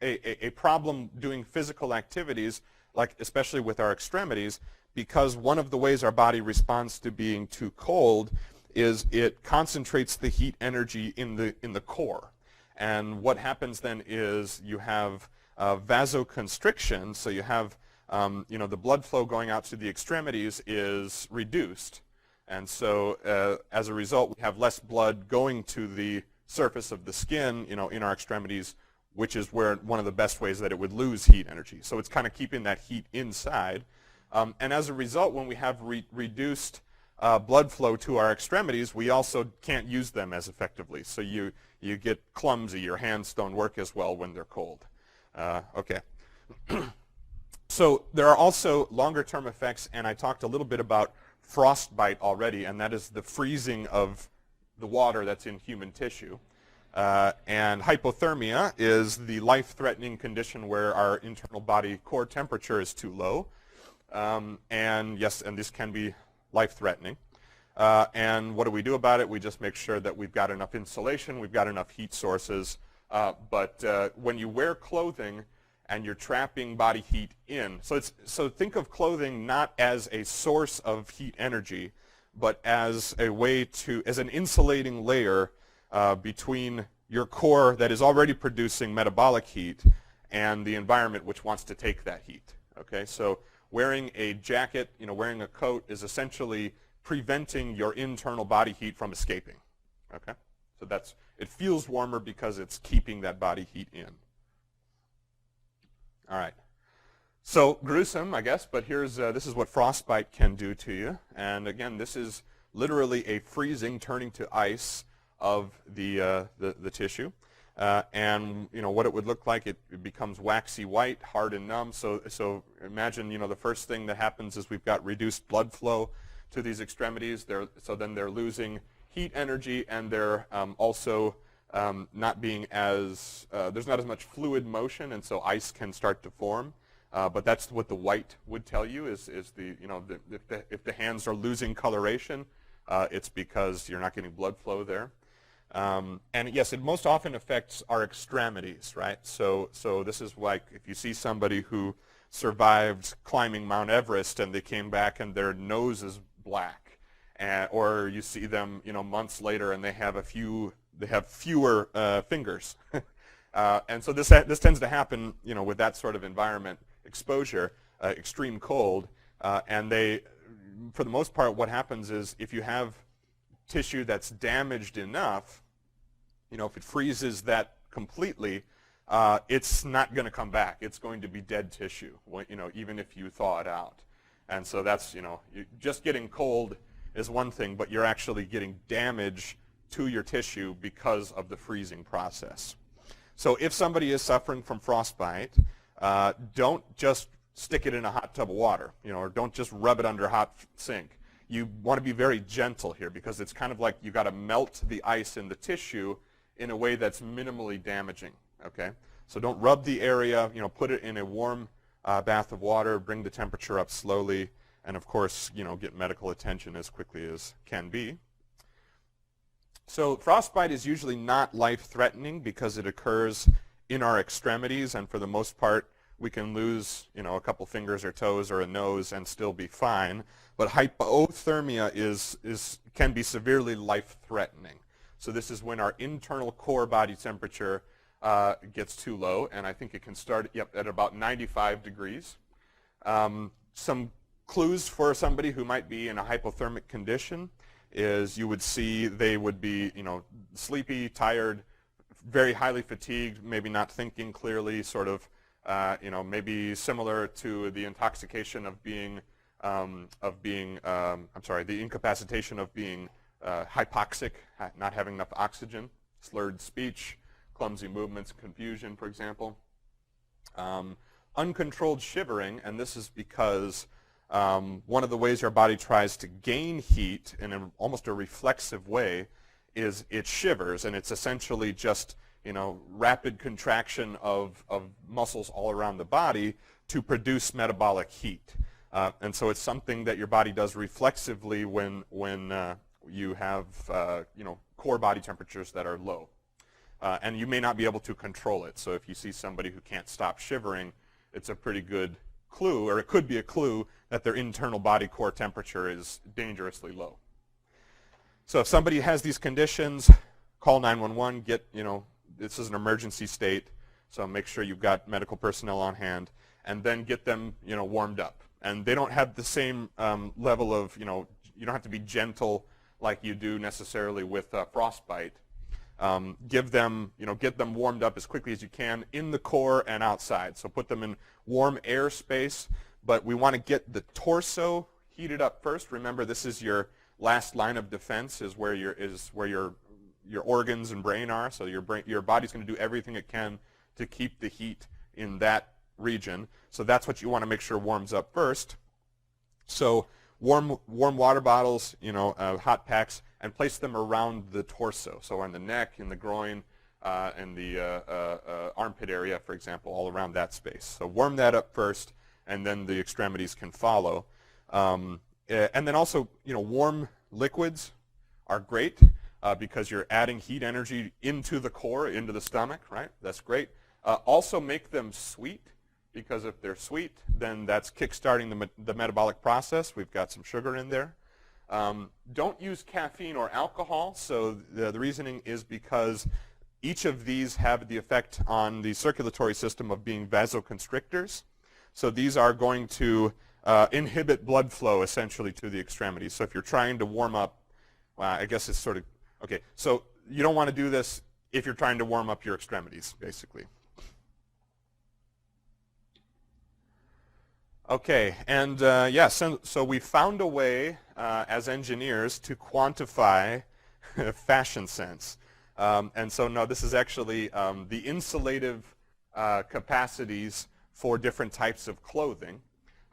A: a problem doing physical activities, like especially with our extremities, because one of the ways our body responds to being too cold is it concentrates the heat energy in the core. And what happens then is you have vasoconstriction, so you have you know, the blood flow going out to the extremities is reduced. And so as a result, we have less blood going to the surface of the skin, you know, in our extremities, which is where one of the best ways that it would lose heat energy. So it's kind of keeping that heat inside. And as a result, when we have reduced blood flow to our extremities, we also can't use them as effectively. So you get clumsy. Your hands don't work as well when they're cold. Okay. So there are also longer-term effects, and I talked a little bit about frostbite already, and that is the freezing of the water that's in human tissue. And hypothermia is the life-threatening condition where our internal body core temperature is too low. And yes, and this can be life-threatening. And what do we do about it? We just make sure that we've got enough insulation, we've got enough heat sources. But when you wear clothing and you're trapping body heat in, so think of clothing not as a source of heat energy, but as a way as an insulating layer between your core that is already producing metabolic heat and the environment which wants to take that heat. Okay, so wearing a jacket, you know, wearing a coat is essentially preventing your internal body heat from escaping. Okay, so it feels warmer because it's keeping that body heat in. All right. So gruesome, I guess, but this is what frostbite can do to you. And again, this is literally a freezing, turning to ice of the tissue. And you know what it would look like. It becomes waxy white, hard and numb. So imagine, you know, the first thing that happens is we've got reduced blood flow to these extremities. So then they're losing heat energy, and they're also not being as, there's not as much fluid motion, and so ice can start to form. But that's what the white would tell you is the, if the hands are losing coloration, it's because you're not getting blood flow there. And yes, it most often affects our extremities, right? So this is like if you see somebody who survived climbing Mount Everest and they came back and their nose is black, or you see them, months later and they have fewer fingers, and so this tends to happen, with that sort of environment exposure, extreme cold, and for the most part, what happens is if you have tissue that's damaged enough, if it freezes that completely, it's not going to come back. It's going to be dead tissue, even if you thaw it out. And so that's, just getting cold is one thing, but you're actually getting damage to your tissue because of the freezing process. So if somebody is suffering from frostbite, don't just stick it in a hot tub of water, or don't just rub it under a hot sink. You want to be very gentle here because it's kind of like you got to melt the ice in the tissue in a way that's minimally damaging. Okay, so don't rub the area. Put it in a warm bath of water. Bring the temperature up slowly, and of course, get medical attention as quickly as can be. So frostbite is usually not life-threatening because it occurs in our extremities, and for the most part, we can lose, a couple fingers or toes or a nose and still be fine. But hypothermia can be severely life-threatening. So this is when our internal core body temperature gets too low, and I think it can start at about 95 degrees. Some clues for somebody who might be in a hypothermic condition is you would see they would be, sleepy, tired, very highly fatigued, maybe not thinking clearly, sort of, maybe similar to the intoxication of being, the incapacitation of being hypoxic, not having enough oxygen, slurred speech, clumsy movements, confusion, for example. Uncontrolled shivering, and this is because one of the ways your body tries to gain heat in almost a reflexive way is it shivers, and it's essentially just rapid contraction of muscles all around the body to produce metabolic heat. And so it's something that your body does reflexively when you have core body temperatures that are low. And you may not be able to control it. So if you see somebody who can't stop shivering, it's a pretty good clue, or it could be a clue, that their internal body core temperature is dangerously low. So if somebody has these conditions, call 911, this is an emergency state, so make sure you've got medical personnel on hand, and then get them, warmed up. And they don't have the same level of, you don't have to be gentle like you do necessarily with frostbite. Get them warmed up as quickly as you can in the core and outside. So put them in warm air space, but we want to get the torso heated up first. Remember, this is your last line of defense, is where your organs and brain are. So your body's going to do everything it can to keep the heat in that region. So that's what you want to make sure warms up first. So warm water bottles, hot packs, and place them around the torso. So on the neck, in the groin, and the armpit area, for example, all around that space. So warm that up first, and then the extremities can follow. And then also, warm liquids are great because you're adding heat energy into the core, into the stomach, right? That's great. Also make them sweet, because if they're sweet, then that's kickstarting the metabolic process. We've got some sugar in there. Don't use caffeine or alcohol. So the reasoning is because each of these have the effect on the circulatory system of being vasoconstrictors. So these are going to inhibit blood flow essentially to the extremities. So if you're trying to warm up, I guess it's sort of, okay, so you don't want to do this if you're trying to warm up your extremities, basically. Okay, and so we found a way as engineers to quantify fashion sense. And so no, this is actually the insulative capacities for different types of clothing.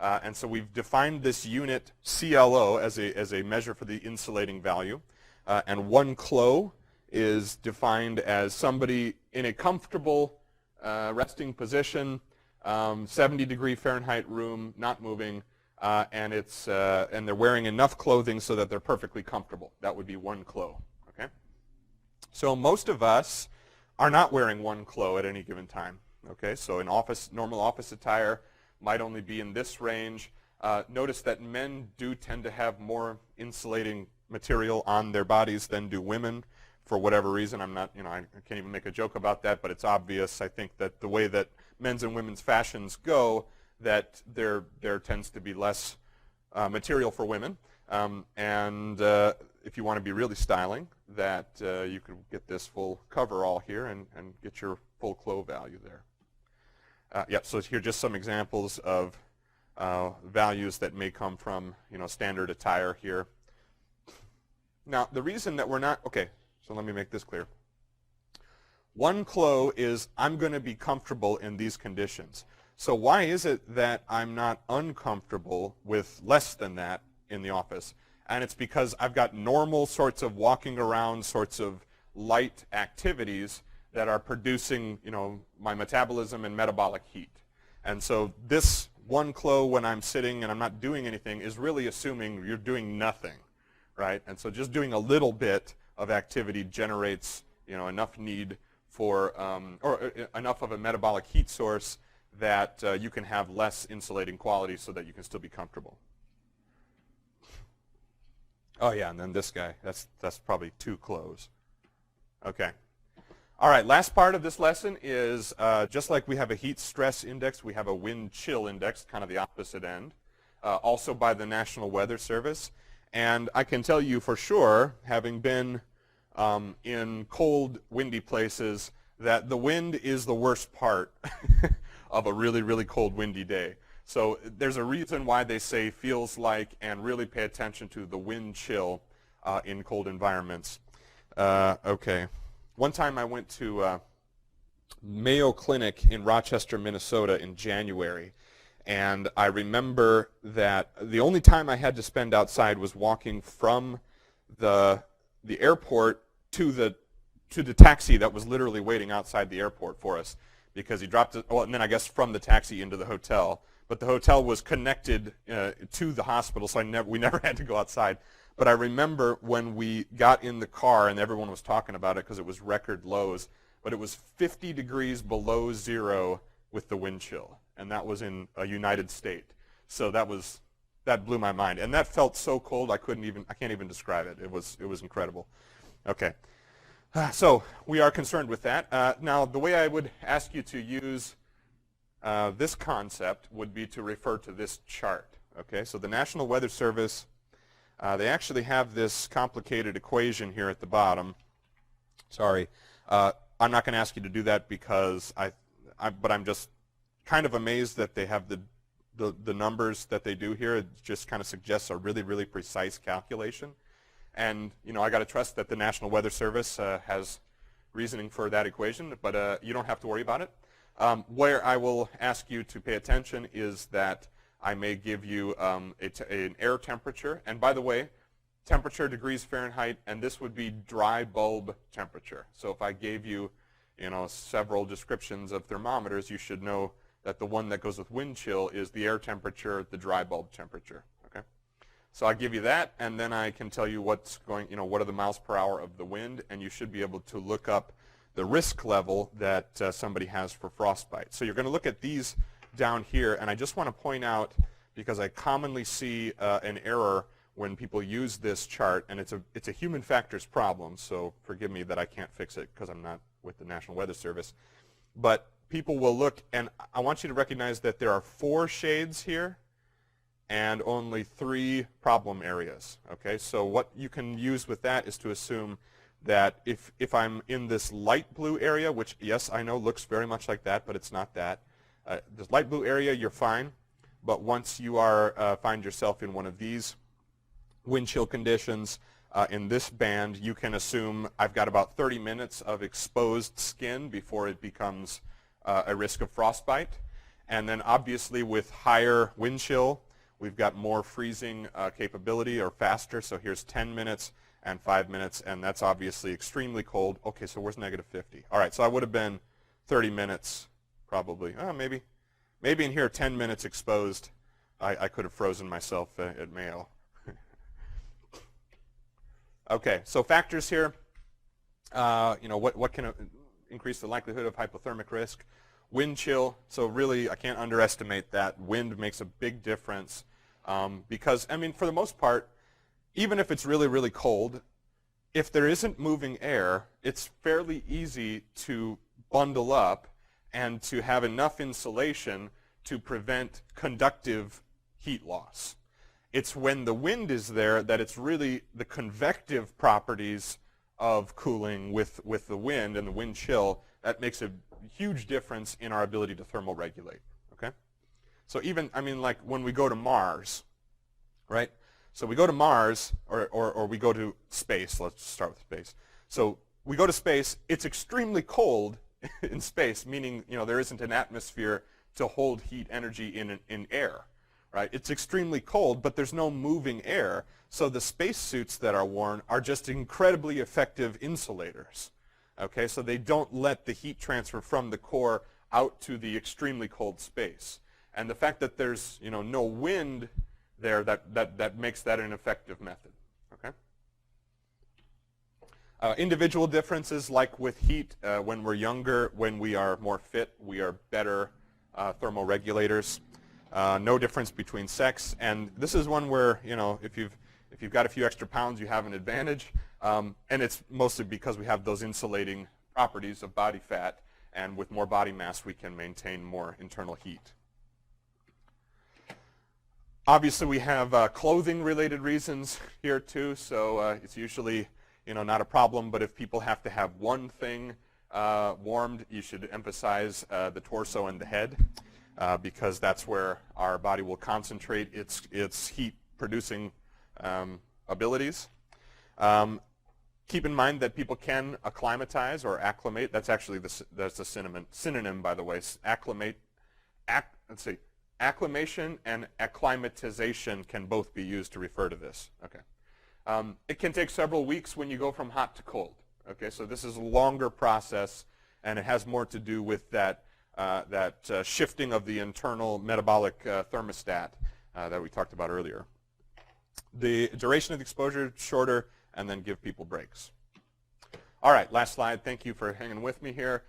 A: And so we've defined this unit CLO as a measure for the insulating value. And 1 clo is defined as somebody in a comfortable resting position, 70-degree Fahrenheit room, not moving, and they're wearing enough clothing so that they're perfectly comfortable. That would be 1 clo. Okay? So most of us are not wearing 1 clo at any given time. Okay? So in normal office attire might only be in this range. Notice that men do tend to have more insulating material on their bodies than do women for whatever reason. I can't even make a joke about that, but it's obvious. I think that the way that men's and women's fashions go, that there tends to be less material for women. And if you want to be really styling, that you could get this full coverall here and get your full clo value there. So here are just some examples of values that may come from standard attire here. Now the reason that we're not, okay, so let me make this clear. 1 clo is I'm going to be comfortable in these conditions. So why is it that I'm not uncomfortable with less than that in the office? And it's because I've got normal sorts of walking around, sorts of light activities that are producing, my metabolism and metabolic heat. And so this 1 clo when I'm sitting and I'm not doing anything is really assuming you're doing nothing, right? And so just doing a little bit of activity generates, enough need for, or enough of a metabolic heat source that you can have less insulating quality so that you can still be comfortable. Oh yeah, and then this guy, that's probably 2 clos. Okay. All right, last part of this lesson is just like we have a heat stress index, we have a wind chill index, kind of the opposite end, also by the National Weather Service. And I can tell you for sure, having been in cold, windy places, that the wind is the worst part of a really, really cold, windy day. So there's a reason why they say feels like, and really pay attention to the wind chill in cold environments. Okay. One time I went to Mayo Clinic in Rochester, Minnesota in January, and I remember that the only time I had to spend outside was walking from the airport to the taxi that was literally waiting outside the airport for us, because he dropped it, and then I guess from the taxi into the hotel. But the hotel was connected to the hospital, so we never had to go outside. But I remember when we got in the car, and everyone was talking about it because it was record lows, but it was 50 degrees below zero with the wind chill, and that was in a United State. So that blew my mind, and that felt so cold I can't even describe it. It was incredible. Okay, so we are concerned with that. Now the way I would ask you to use this concept would be to refer to this chart. Okay, so the National Weather Service, they actually have this complicated equation here at the bottom. Sorry, I'm not going to ask you to do that because but I'm just kind of amazed that they have the numbers that they do here. It just kind of suggests a really, really precise calculation. And I got to trust that the National Weather Service has reasoning for that equation, but you don't have to worry about it. Where I will ask you to pay attention is that I may give you an air temperature. And by the way, temperature degrees Fahrenheit, and this would be dry bulb temperature. So if I gave you, several descriptions of thermometers, you should know that the one that goes with wind chill is the air temperature, the dry bulb temperature. Okay. So I give you that, and then I can tell you what's going, what are the miles per hour of the wind, and you should be able to look up the risk level that somebody has for frostbite. So you're going to look at these down here, and I just want to point out, because I commonly see an error when people use this chart, and it's a human factors problem, so forgive me that I can't fix it because I'm not with the National Weather Service. But people will look, and I want you to recognize that there are 4 shades here and only 3 problem areas. Okay, so what you can use with that is to assume that if I'm in this light blue area, which, yes, I know looks very much like that, but it's not that. This light blue area, you're fine. But once you find yourself in one of these wind chill conditions in this band, you can assume I've got about 30 minutes of exposed skin before it becomes a risk of frostbite. And then obviously with higher wind chill, we've got more freezing capability or faster. So here's 10 minutes and 5 minutes, and that's obviously extremely cold. Okay, so where's negative 50? All right, so I would have been 30 minutes probably. Maybe in here 10 minutes exposed. I could have frozen myself at Mayo. Okay, so factors here. What can increase the likelihood of hypothermic risk? Wind chill. So really, I can't underestimate that. Wind makes a big difference because, I mean, for the most part, even if it's really, really cold, if there isn't moving air, it's fairly easy to bundle up and to have enough insulation to prevent conductive heat loss. It's when the wind is there that it's really the convective properties of cooling with the wind and the wind chill that makes a huge difference in our ability to thermoregulate. Okay? So even, I mean, like when we go to Mars, right? So we go to Mars or we go to space. Let's start with space. So we go to space. It's extremely cold in space, meaning there isn't an atmosphere to hold heat energy in air. Right? It's extremely cold, but there's no moving air, so the spacesuits that are worn are just incredibly effective insulators. Okay, so they don't let the heat transfer from the core out to the extremely cold space. And the fact that there's no wind there, that makes that an effective method. Okay. Individual differences, like with heat, when we're younger, when we are more fit, we are better thermoregulators. No difference between sex, and this is one where if you've got a few extra pounds, you have an advantage, and it's mostly because we have those insulating properties of body fat, and with more body mass, we can maintain more internal heat. Obviously, we have clothing-related reasons here too, so it's usually not a problem. But if people have to have one thing warmed, you should emphasize the torso and the head. Because that's where our body will concentrate its heat-producing abilities. Keep in mind that people can acclimatize or acclimate. That's actually that's a synonym, by the way. Acclimation and acclimatization can both be used to refer to this. Okay. It can take several weeks when you go from hot to cold. Okay, so this is a longer process, and it has more to do with that shifting of the internal metabolic thermostat that we talked about earlier. The duration of the exposure shorter, and then give people breaks. All right, last slide. Thank you for hanging with me here.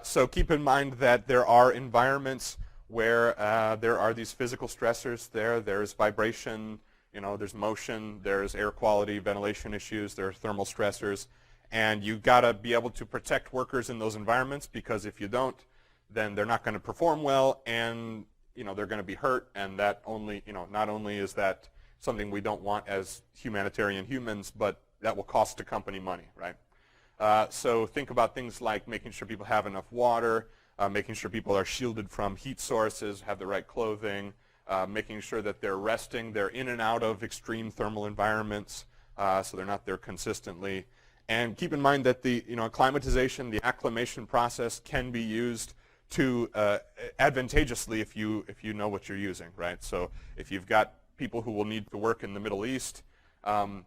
A: So keep in mind that there are environments where there are these physical stressors there. There's vibration, there's motion, there's air quality, ventilation issues, there are thermal stressors. And you've got to be able to protect workers in those environments, because if you don't, then they're not going to perform well, and they're going to be hurt, and that only not only is that something we don't want as humanitarian humans, but that will cost the company money, right? So think about things like making sure people have enough water, making sure people are shielded from heat sources, have the right clothing, making sure that they're resting, they're in and out of extreme thermal environments, so they're not there consistently. And keep in mind that the acclimatization, the acclimation process can be used to advantageously if you know what you're using, right? So if you've got people who will need to work in the Middle East,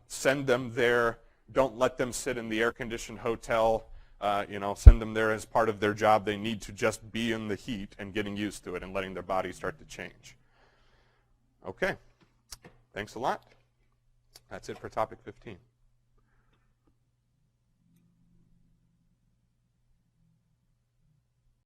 A: send them there. Don't let them sit in the air-conditioned hotel. Send them there as part of their job. They need to just be in the heat and getting used to it and letting their body start to change. Okay, thanks a lot. That's it for topic 15.